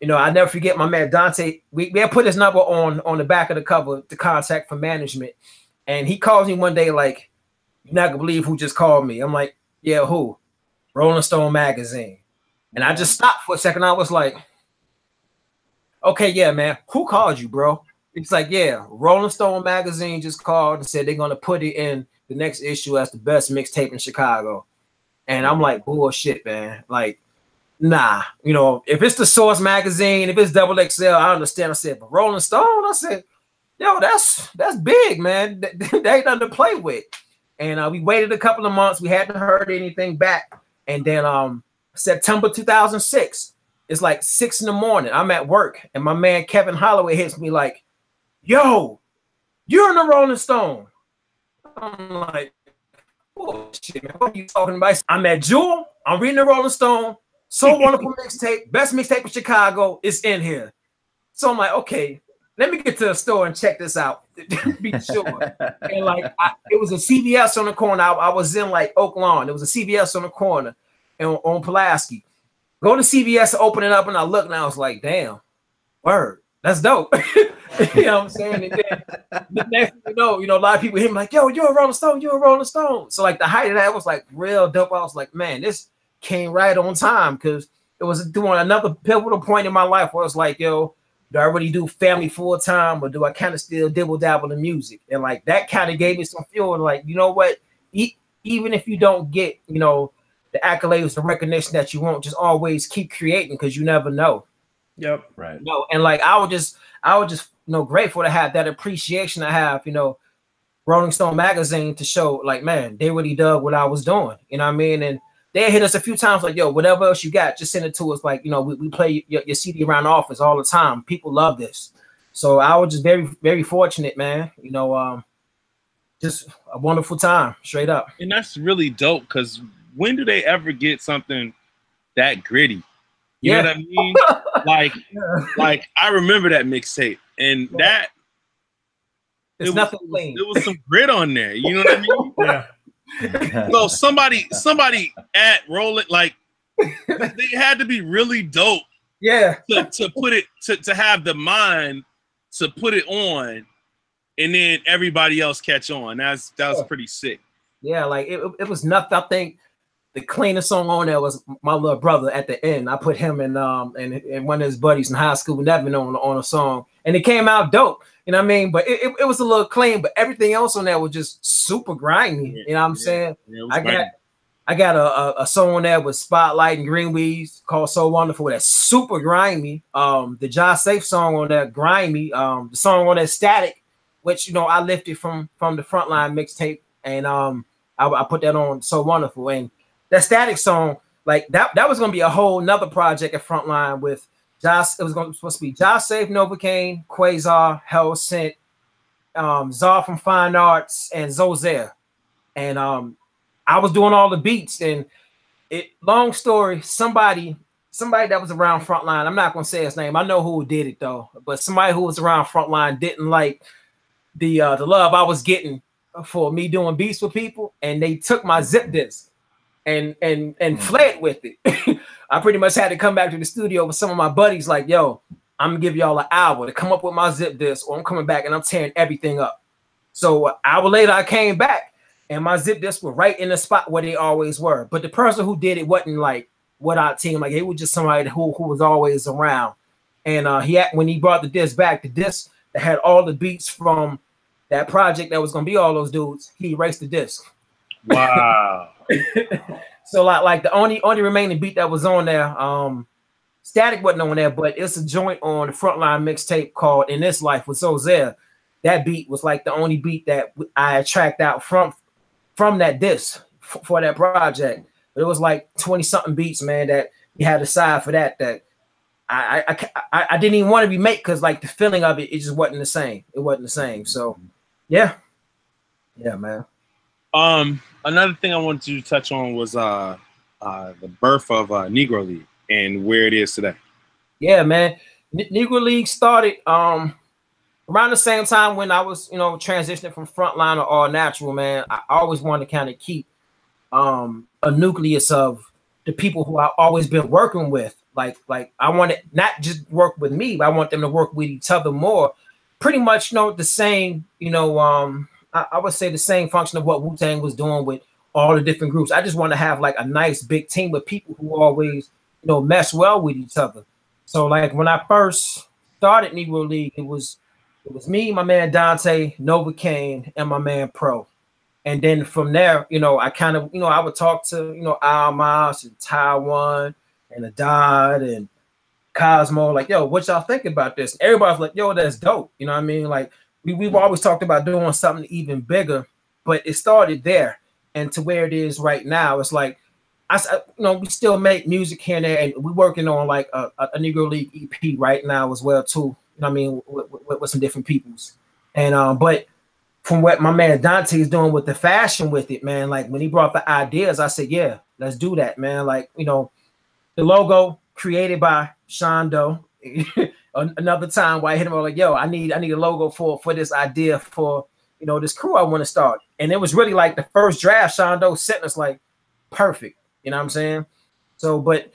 you know, I never forget my man Dante. We had put his number on the back of the cover to contact for management. And he calls me one day like, you're not gonna believe who just called me. I'm like, yeah, who? Rolling Stone magazine. And I just stopped for a second. I was like, okay, yeah, man. Who called you, bro? It's like, yeah, Rolling Stone magazine just called and said they're gonna put it in the next issue as the best mixtape in Chicago. And I'm like, bullshit, man. Like, nah, you know, if it's the Source magazine, if it's Double XL, I understand. I said, but Rolling Stone, I said, Yo, that's big, man. That ain't nothing to play with. And we waited a couple of months. We hadn't heard anything back. And then September 2006, it's like 6 in the morning. I'm at work, and my man Kevin Holloway hits me like, "Yo, you're in the Rolling Stone." I'm like, "Oh shit, man, what are you talking about?" I'm at Jewel. I'm reading the Rolling Stone. So Wonderful mixtape, best mixtape in Chicago is in here. So I'm like, okay, let me get to the store and check this out. Be sure. And like, it was a CVS on the corner. I was in like Oak Lawn. There was a CVS on the corner on Pulaski. Go to CVS, open it up, and I look, and I was like, damn, word, that's dope. You know what I'm saying? And then the next thing you know, a lot of people hit me like, yo, you're a Rolling Stone, you're a Rolling Stone. So like the height of that was like real dope. I was like, man, this came right on time, because it was doing another pivotal point in my life where it's like, yo, do I really do family full time, or do I kind of still dibble dabble in music? And like that kind of gave me some fuel. Like, you know what? Even if you don't get, you know, the accolades, the recognition that you want, just always keep creating, because you never know. Yep. Right. You know, and like I was just, you know, grateful to have that appreciation I have, you know, Rolling Stone magazine to show like, man, they really dug what I was doing. You know what I mean? And they hit us a few times like, yo, whatever else you got, just send it to us. Like, you know, we play your CD around the office all the time. People love this. So I was just very, very fortunate, man. You know, just a wonderful time, straight up. And that's really dope, because when do they ever get something that gritty? You know what I mean? like I remember that mixtape, and that it's nothing clean. There was some grit on there. You know what I mean? Yeah. So somebody at Roland, like, they had to be really dope. Yeah. To put it to have the mind to put it on, and then everybody else catch on. That was pretty sick. Yeah, like it was nothing. I think the cleanest song on there was My Little Brother at the end. I put him and one of his buddies in high school, Nevin, on a song, and it came out dope. You know what I mean? But it was a little clean, but everything else on there was just super grimy. You know what I'm saying? Yeah, I got a song on there with Spotlight and Greenweeds called So Wonderful. That's super grimy. The Josh Safe song on that grimy. The song on that Static, which, you know, I lifted from the Frontline mixtape, and I put that on So Wonderful. And that Static song, like that was gonna be a whole nother project at Frontline with Josh. It was supposed to be Josh Safe, Novocaine, Quasar, Hell Sent, Czar from Fine Arts, and Zozair. And I was doing all the beats, and long story, somebody that was around Frontline, I'm not gonna say his name, I know who did it though, but somebody who was around Frontline didn't like the love I was getting for me doing beats with people, and they took my zip disc and fled with it. I pretty much had to come back to the studio with some of my buddies like, yo, I'm gonna give y'all an hour to come up with my zip disc, or I'm coming back and I'm tearing everything up. So an hour later I came back, and my zip discs were right in the spot where they always were. But the person who did it wasn't like what our team, like it was just somebody who was always around. And when he brought the disc back, the disc that had all the beats from that project that was gonna be all those dudes, he erased the disc. Wow. So like the only remaining beat that was on there, Static wasn't on there, but it's a joint on the Frontline mixtape called In This Life with Zozair. That beat was like the only beat that I had tracked out from that disc for that project. But it was like 20 something beats, man, that you had aside for that I didn't even want to remake, because like the feeling of it just wasn't the same. It wasn't the same. So yeah, man. Another thing I wanted to touch on was the birth of Negro League and where it is today. Yeah, man. Negro League started around the same time when I was, you know, transitioning from Frontline to All Natural, man. I always wanted to kind of keep a nucleus of the people who I've always been working with. Like I wanted not just work with me, but I want them to work with each other more. Pretty much, you know, the same, you know, I would say the same function of what Wu-Tang was doing with all the different groups. I just want to have like a nice big team with people who always, you know, mesh well with each other. So like when I first started Negro League, it was me, my man Dante, Novocaine, and my man Pro. And then from there, you know, I kind of, you know, I would talk to, you know, Almas and Taiwan and Adad and Cosmo, like, yo, what y'all think about this? Everybody's like, yo, that's dope. You know what I mean? Like, we've always talked about doing something even bigger, but it started there, and to where it is right now, it's like we still make music here and there, and we're working on like a Negro League EP right now as well too. You know what I mean, with some different peoples, and but from what my man Dante is doing with the fashion with it, man, like when he brought the ideas, I said, yeah, let's do that, man. Like, the logo created by Sean Doe. Another time where I hit him, I was like, yo, I need a logo for this idea for, this crew I want to start. And it was really like the first draft, Sean Doe sent us like perfect. You know what I'm saying? So, but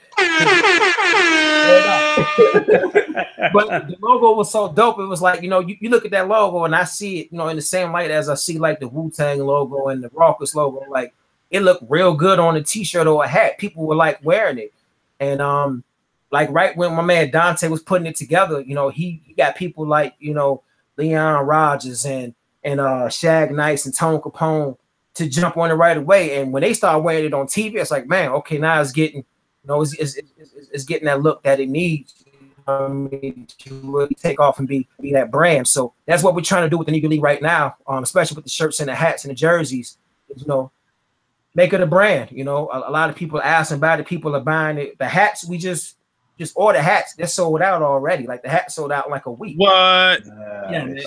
the logo was so dope. It was like, you look at that logo and I see it, in the same light as I see like the Wu-Tang logo and the Raucous logo. Like it looked real good on a t-shirt or a hat. People were like wearing it. And like right when my man Dante was putting it together, he got people like, Leon Rogers and Shag Nice and Tone Capone to jump on it right away. And when they start wearing it on TV, it's like, man, okay, now it's getting, it's getting that look that it needs. To really take off and be that brand. So that's what we're trying to do with the Negro League right now, especially with the shirts and the hats and the jerseys. Make it a brand. A lot of people are asking about it. People are buying it. The hats, we just order hats. They're sold out already. Like the hat sold out in like a week. What? Yeah, man.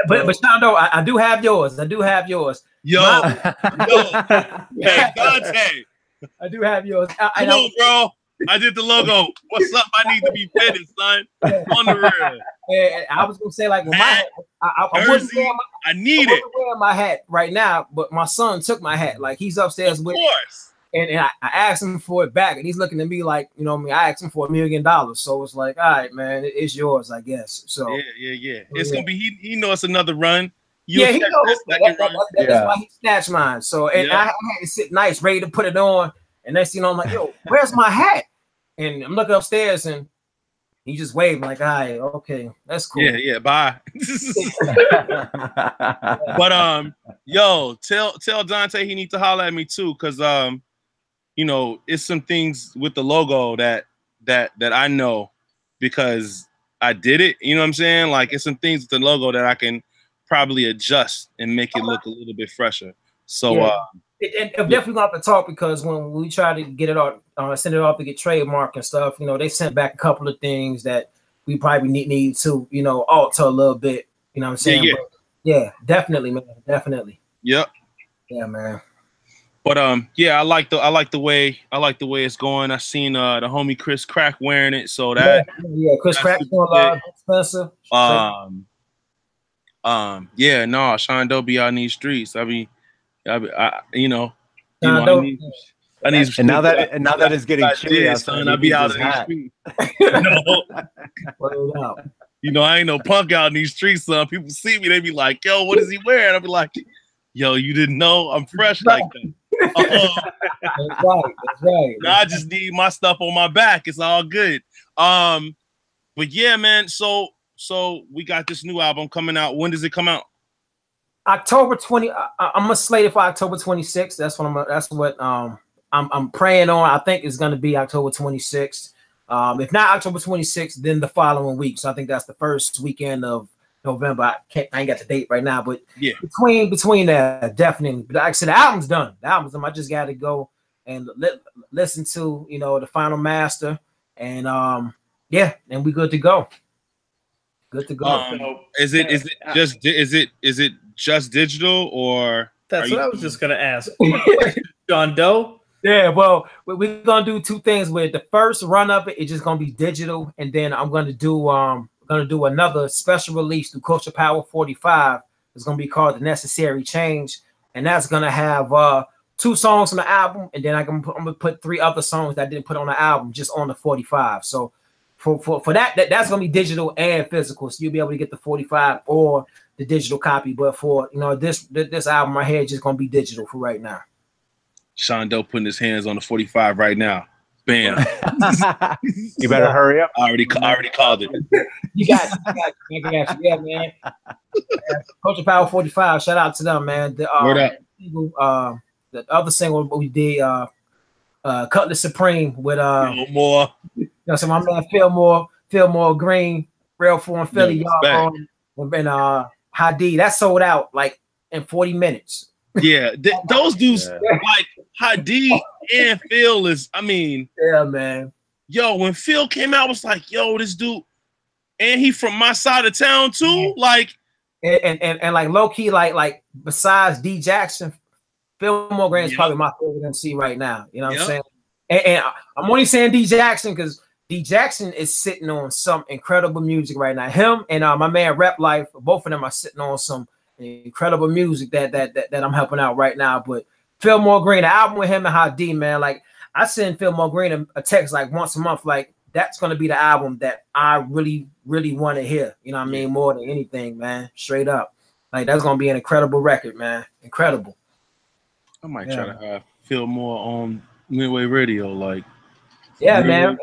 But Sean Doe, I do have yours. I do have yours. Yo, hey, Dante. I do have yours. Come on, bro. I did the logo. What's up? I need to be fitted, son. On the real. Yeah, I was gonna say like, well, hat, I wasn't wearing I need it. Wearing my hat right now, but my son took my hat. Like he's upstairs with. Of course. And I asked him for it back, and he's looking at me like, I asked him for $1 million. So it's like, all right, man, it's yours, I guess. So yeah. It's gonna be. He knows it's another run. He knows. That's why he snatched mine. So I had to sit nice, ready to put it on. And next thing I'm like, yo, where's my hat? And I'm looking upstairs and he just waved like, all right, okay, that's cool. Yeah, bye. But yo, tell Dante he needs to holler at me too, because it's some things with the logo that I know because I did it. You know what I'm saying? Like it's some things with the logo that I can probably adjust and make it look a little bit fresher. So I'm definitely gonna have to talk, because when we try to get it off, send it off to get trademark and stuff, they sent back a couple of things that we probably need to, alter a little bit. You know what I'm saying? Yeah, definitely, man. Definitely. Yep. Yeah, man. But I like the way it's going. I seen the homie Chris Crack wearing it, so that Chris Crack doing a lot, Spencer. Sean Doe be out in these streets. I need and now that it's getting chilly outside, I'll be out in these streets. I ain't no punk out in these streets, son. People see me, they be like, yo, what is he wearing? I'll be like, yo, you didn't know I'm fresh like that. That's right. I just need my stuff on my back. It's all good. But yeah, man. So we got this new album coming out. When does it come out? October 20. I'm gonna slate it for October 26th. That's what I'm praying on. I think it's gonna be October 26th. If not October 26th, then the following week. So I think that's the first weekend of November. I ain't got the date right now, but yeah, between that, definitely. But like I said, the album's done. I just got to go and listen to the final master, and and we good to go. Good to go. Is it just digital, or that's what I was just gonna ask? John Doe. Yeah, well, we're gonna do two things with it. The first run of it's just gonna be digital, and then I'm gonna do another special release through Culture Power 45. It's gonna be called The Necessary Change, and that's gonna have 2 songs on the album, and then I'm gonna put 3 other songs that I didn't put on the album just on the 45. So for that's gonna be digital and physical, so you'll be able to get the 45 or the digital copy. But for this album right here, it's just gonna be digital for right now. Sean Doe putting his hands on the 45 right now. Bam. You better hurry up. I already called it. You got you. Yeah, man. Culture Power 45. Shout out to them, man. The other single we did, Cutlass Supreme with more. So my man Fillmore Green, Real 4 in Philly, y'all. And Hadi, that sold out like in 40 minutes. Yeah, those dudes like Hadi and Phil is. I mean, yeah, man. Yo, when Phil came out, I was like, yo, this dude, and he from my side of town too. Like, and like low key, like besides D Jackson, Phil Morgan is probably my favorite MC right now. You know what I'm saying? And I'm only saying D Jackson because D Jackson is sitting on some incredible music right now. Him and my man Rap Life, both of them are sitting on some incredible music that I'm helping out right now. But Phil Morgan, the album with him and Hadi, man, like I send Phil Morgan a text like once a month, like that's gonna be the album that I really, really want to hear. You know what I mean? More than anything, man. Straight up. Like that's gonna be an incredible record, man. Incredible. I might try to have Phil more on Midway Radio, like. Yeah, man.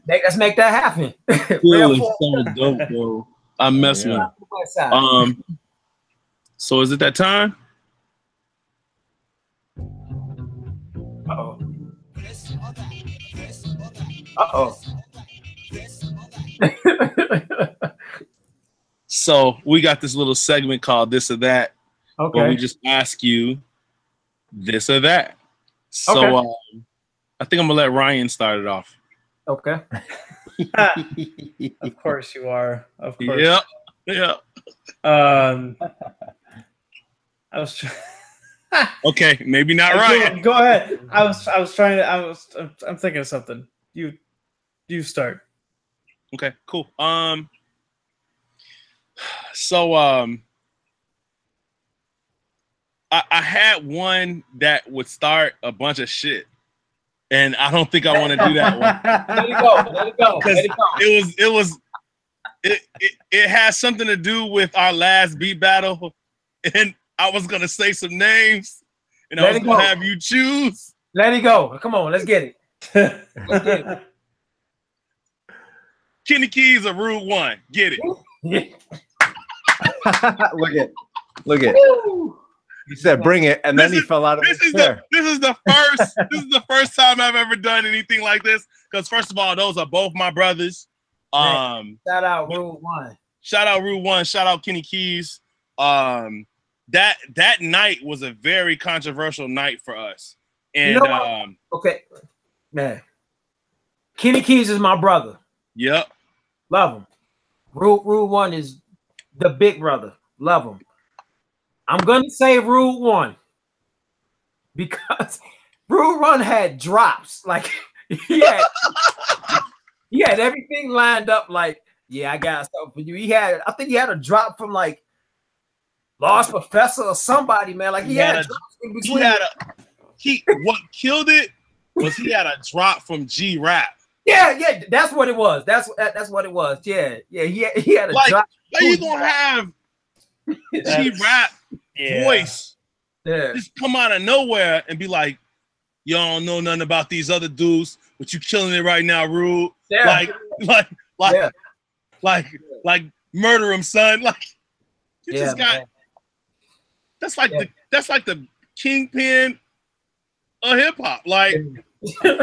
Let's make that happen. Phil is so dope, bro. I'm messing with. So is it that time? Uh-oh. Uh-oh. So we got this little segment called This or That. Okay. Where we just ask you this or that. So I think I'm gonna let Ryan start it off. Okay. Of course you are. Of course. Yeah. I was trying. Okay, maybe not Ryan. Go ahead. I'm thinking of something. You start. Okay, cool. So I had one that would start a bunch of shit, and I don't think I want to do that one. Let it go. It has something to do with our last beat battle, and I was gonna say some names, and I was gonna have you choose. Let it go. Come on, let's get it. Kenny Keys or Rude One. Get it. Look at. He said, "Bring it," and then he fell out of his chair. This is the first time I've ever done anything like this. Because first of all, those are both my brothers. Shout out Rude One. Shout out Rude One. Shout out Kenny Keys. That night was a very controversial night for us. And you know okay, man. Kenny Keys is my brother. Yep. Love him. Rude One is the big brother. Love him. I'm gonna say Rude One because Rude One had drops. Like he had everything lined up. Like, yeah, I got stuff for you. I think he had a drop from like Lost Professor or somebody, man. Like he had drops in between. What killed it was he had a drop from G Rap. Yeah, that's what it was. That's what it was. Yeah, he had a drop. Like you gonna have G Rap voice just come out of nowhere and be like, y'all don't know nothing about these other dudes, but you killing it right now, Rude. Yeah. Like murder him, son. Like you just got man. That's like the kingpin of hip hop. Like I'm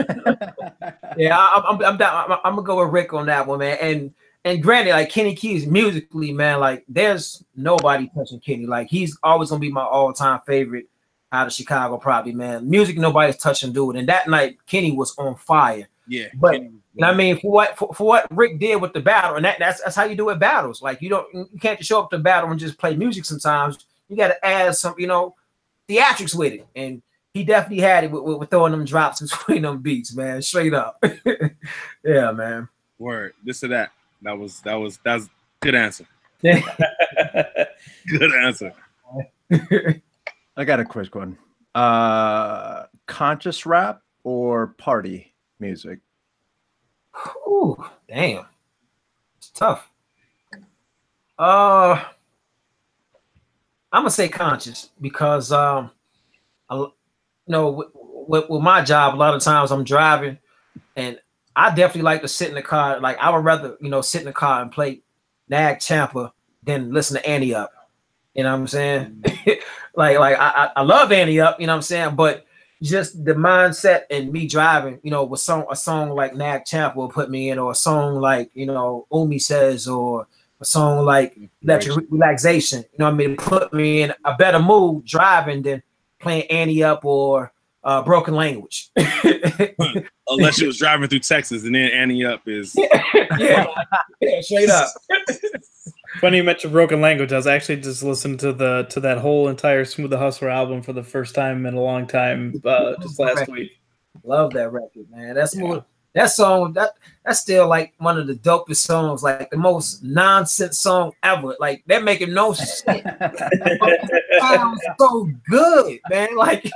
gonna go with Rick on that one, man. And granted, like Kenny Keys musically, man, like there's nobody touching Kenny. Like he's always gonna be my all-time favorite out of Chicago, probably, man. Music, nobody's touching, dude. And that night, Kenny was on fire. Yeah, but I mean, for what Rick did with the battle, and that's how you do it battles. Like you can't just show up to battle and just play music. Sometimes you got to add some, theatrics with it. And he definitely had it with throwing them drops between them beats, man. Straight up. Yeah, man. Word. This or that. That's good answer. Yeah. Good answer. I got a quick one. Conscious rap or party music? Ooh, damn. It's tough. I'm gonna say conscious because with my job, a lot of times I'm driving and I definitely like to sit in the car. Like I would rather, sit in the car and play Nag Champa than listen to Annie Up. You know what I'm saying? like I love Annie Up, you know what I'm saying? But just the mindset and me driving, with a song like Nag Champa will put me in, or a song like, Umi Says, or a song like Electric Relaxation. You know what I mean? Put me in a better mood driving than playing Annie Up or Broken Language. Unless you was driving through Texas, and then Annie Up is yeah, straight up. Funny you mentioned Broken Language. I was actually just listening to that whole entire Smooth the Hustler album for the first time in a long time just last week. Love that record, man. That's more. That song, that's still like one of the dopest songs, like the most nonsense song ever. Like they're making no shit. It sounds so good, man. Like,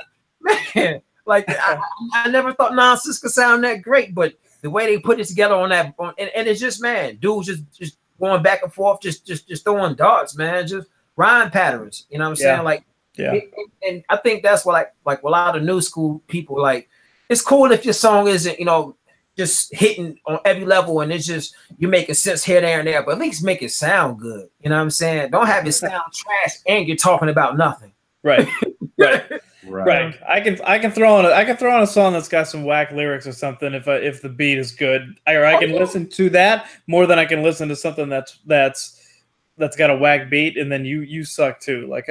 man, like I never thought nonsense could sound that great, but the way they put it together on that, and it's just, man, dudes just going back and forth, just throwing darts, man, just rhyme patterns. You know what I'm saying? Like, and I think that's what like a lot of new school people like. It's cool if your song isn't, you know, just hitting on every level and it's just you're making sense here, there, and there, but at least make it sound good. You know what I'm saying? Don't have it sound trash and you're talking about nothing. Right. I can throw on a song that's got some whack lyrics or something if the beat is good. I can listen to that more than I can listen to something that's got a whack beat and then you suck too. Like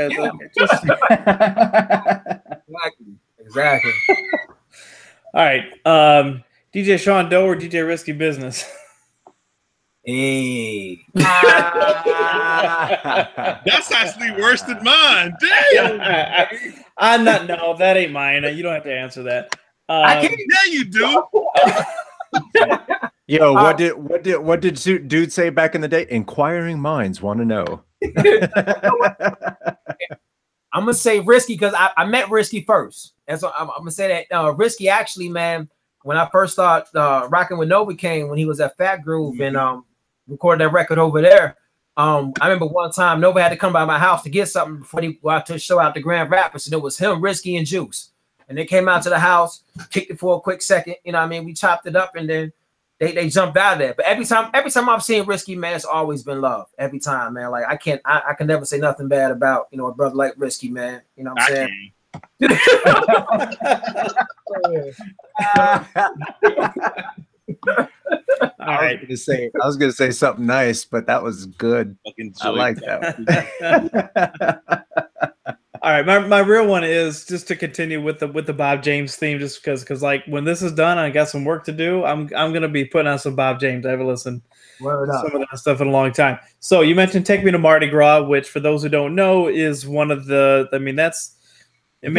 Exactly. All right. DJ Sean Doe or DJ Risky Business? Hey. That's actually worse than mine. Damn. No, that ain't mine. You don't have to answer that. I can't. Yeah, you do. Yo, what did dude say back in the day? Inquiring minds want to know. I'm gonna say Risky because I met Risky first, and so I'm gonna say that Risky actually, man. When I first started rocking with Novocaine, when he was at Fat Groove and recorded that record over there, I remember one time Nova had to come by my house to get something before he go out to show out the Grand Rapids, and it was him, Risky, and Juice, and they came out to the house, kicked it for a quick second, you know what I mean? We chopped it up, and then they jumped out of there. But every time I've seen Risky, man, it's always been love. Every time, man. Like I can never say nothing bad about, you know, a brother like Risky, man. You know what I'm saying? All right. I was gonna say something nice, but that was good. I like that. All right, my real one is just to continue with the Bob James theme, just because like when this is done, I got some work to do. I'm gonna be putting on some Bob James. I haven't listened to some of that stuff in a long time. So you mentioned "Take Me to Mardi Gras," which for those who don't know is one of the. I mean, it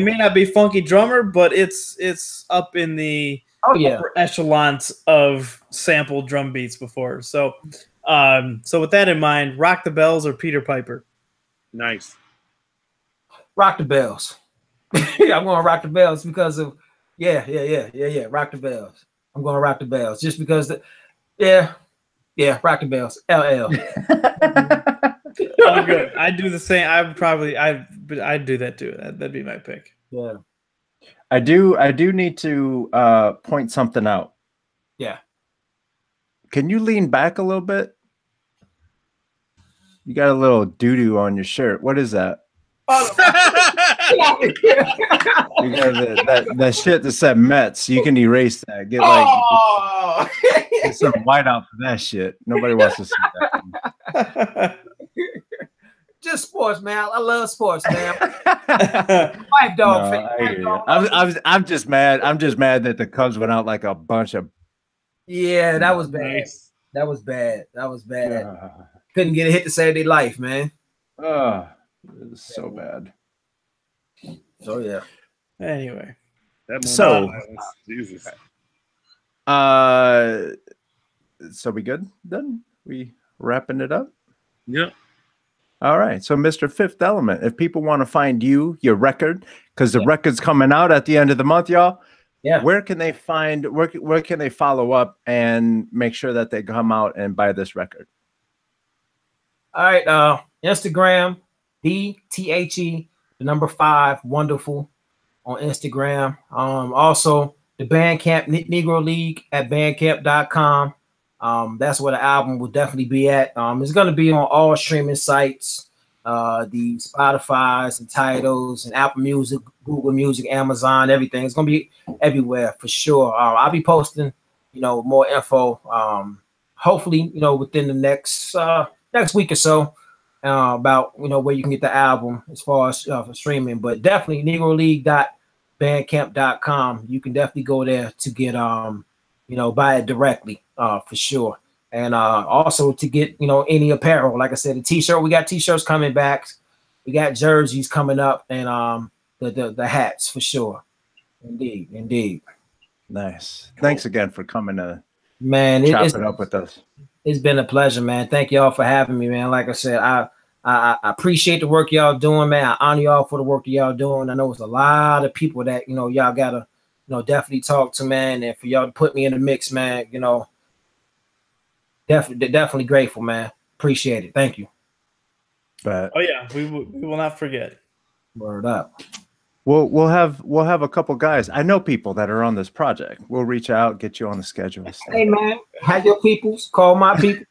may not be Funky Drummer, but it's up in the upper echelons of sampled drum beats before. So with that in mind, Rock the Bells or Peter Piper? Nice. Rock the Bells. I'm going to Rock the Bells because of Rock the Bells. I'm going to Rock the Bells just because Rock the Bells. LL. I'm good. I do the same. I'd do that too. That'd be my pick. Yeah. I do need to point something out. Yeah. Can you lean back a little bit? You got a little doo-doo on your shirt. What is that? You got that shit that said Mets. You can erase that. Get some white out for that shit. Nobody wants to see that. Just sports, man. I love sports, man. Wife dog fan. I'm just mad. I'm just mad that the Cubs went out like a bunch of. Yeah, that was bad. Nice. That was bad. Couldn't get a hit to save their life, man. It was so bad. So yeah. Anyway, Jesus. So we good then? We wrapping it up? Yeah. All right. So Mr. Fifth Element, if people want to find you, your record, because the record's coming out at the end of the month, y'all. Yeah. Where can they find? Where can they follow up and make sure that they come out and buy this record? All right. Instagram. DTHE 5 Wonderful on Instagram. Also the Bandcamp Negro League at bandcamp.com. That's where the album will definitely be at. It's going to be on all streaming sites, the Spotify's and Tidals and Apple Music, Google Music, Amazon, everything. It's going to be everywhere for sure. I'll be posting, more info. hopefully, within the next week or so, about where you can get the album as far as for streaming. But definitely negroleague.bandcamp.com. You can definitely go there to get buy it directly for sure. And also to get any apparel. Like I said, the t-shirt, we got t-shirts coming back, we got jerseys coming up, and the hats for sure. Indeed. Nice. Thanks again for coming to chop it up with us. It's been a pleasure, man. Thank y'all for having me, man. Like I said, I appreciate the work y'all doing, man. I honor y'all for the work that y'all doing. I know it's a lot of people that y'all gotta definitely talk to, man. And for y'all to put me in the mix, man, definitely grateful, man. Appreciate it. Thank you. But we will not forget. Word up. We'll have a couple guys. I know people that are on this project. We'll reach out, get you on the schedule. Hey man, have your peoples, call my people,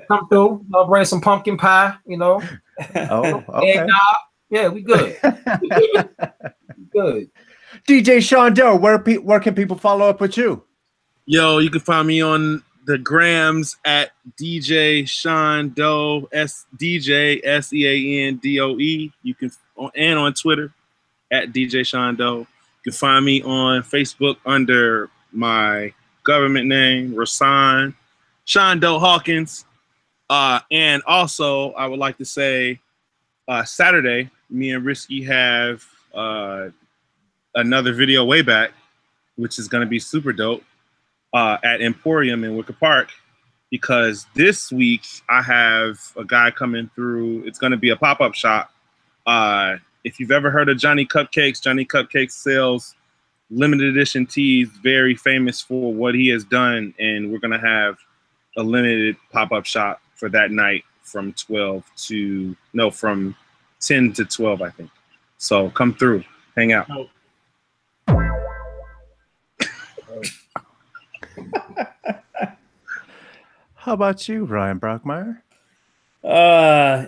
come through, bring some pumpkin pie, Oh, okay. Yeah, we good. Good. DJ Sean Doe, where can people follow up with you? Yo, you can find me on the grams at DJ Sean Doe, DJ SEANDOE. You can, and on Twitter at DJ Sean Doe. You can find me on Facebook under my government name, Rasan Sean Doe Hawkins. And also, I would like to say, Saturday, me and Risky have another video way back, which is going to be super dope. At Emporium in Wicker Park, because this week I have a guy coming through. It's going to be a pop-up shop. If you've ever heard of Johnny Cupcakes sells limited edition teas, very famous for what he has done, and we're going to have a limited pop-up shop for that night from 10 to 12, I think. So come through, hang out. How about you, Ryan Brockmeyer?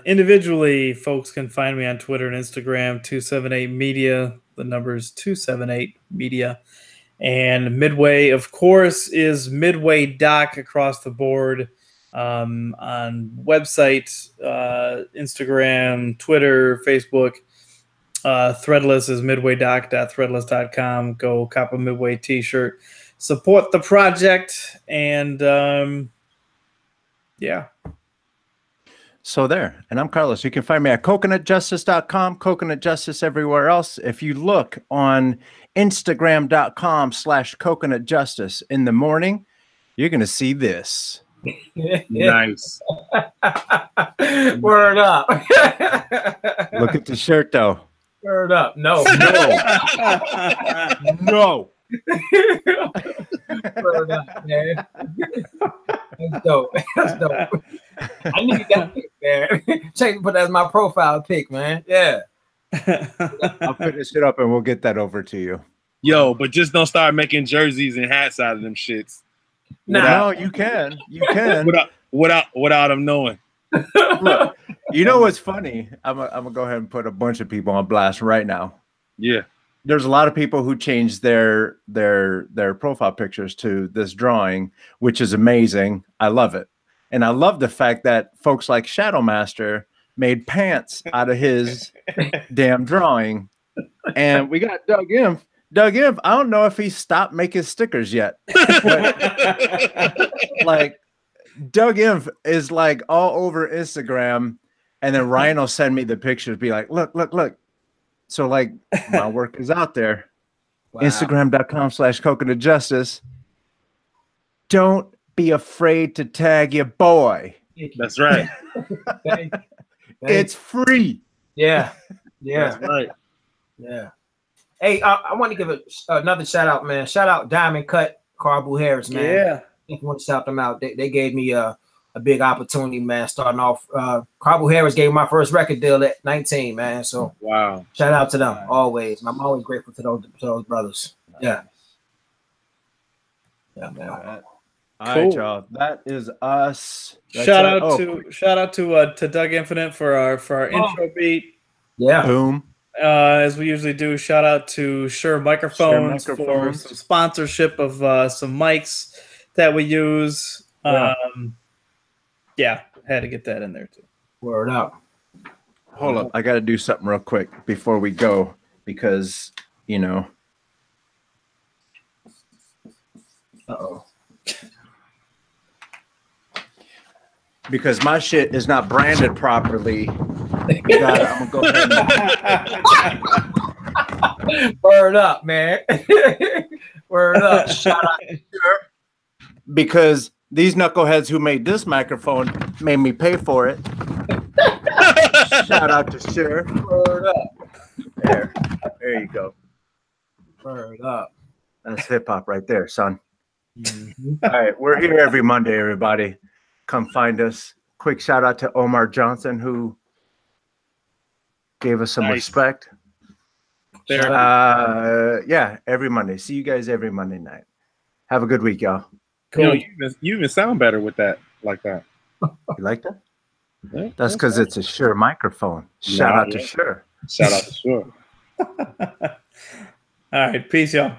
Individually, folks can find me on Twitter and Instagram, 278 Media. The number is 278 Media. And Midway, of course, is Midway Doc across the board on website, Instagram, Twitter, Facebook. Threadless is midwaydoc.threadless.com. Go cop a Midway t-shirt. Support the project, and yeah. So there, and I'm Carlos. You can find me at coconutjustice.com, Coconut Justice everywhere else. If you look on Instagram.com/coconutjustice in the morning, you're going to see this. Nice. Word up. Look at the shirt, though. Word up. No. No. Word up, man. That's dope. That's dope. I need that pic, man. Put that as my profile pic, man. Yeah. I'll finish it up and we'll get that over to you. Yo, but just don't start making jerseys and hats out of them shits. No, you can. You can. Without them knowing. Look, you know what's funny? I'm gonna go ahead and put a bunch of people on blast right now. Yeah. There's a lot of people who changed their profile pictures to this drawing, which is amazing. I love it. And I love the fact that folks like Shadow Master made pants out of his damn drawing. And we got Doug Imp. Doug Imp, I don't know if he stopped making stickers yet. But, like, Doug Imp is like all over Instagram. And then Ryan will send me the pictures, be like, look. So, like, my work is out there. Wow. Instagram.com/coconutjustice. Don't be afraid to tag your boy. That's right. It's free. Yeah. That's right. Yeah. Hey, I want to give another shout out, man. Shout out Diamond Cut, Carbu Harris, man. Yeah. I want to shout them out. They gave me a big opportunity, man. Starting off, Carbu Harris gave me my first record deal at 19, man. So wow, shout out to them always. I'm always grateful to those brothers. Yeah. Yeah, man. All right, y'all. That is us. Shout out to Doug Infinite for our intro beat. Yeah. Boom. As we usually do, shout out to Shure Microphones for some sponsorship of some mics. that we use. Yeah. Yeah, had to get that in there too. Word up. Hold up. I got to do something real quick before we go because, you know. Uh-oh. Because my shit is not branded properly. I'm going to go ahead and... Word up, man. Word up. Shout out to Sure. Because these knuckleheads who made this microphone made me pay for it. Shout out to Sure. Word up. There you go. Word up. That's hip hop right there, son. Mm-hmm. All right, we're here every Monday, everybody. Come find us. Quick shout out to Omar Johnson, who gave us some respect. Yeah, every Monday. See you guys every Monday night. Have a good week, y'all. Cool. You even sound better with that, like that. You like that? Yeah, that's because it's a Shure microphone. Shout out to Shure. Shout out to Shure. All right, peace, y'all.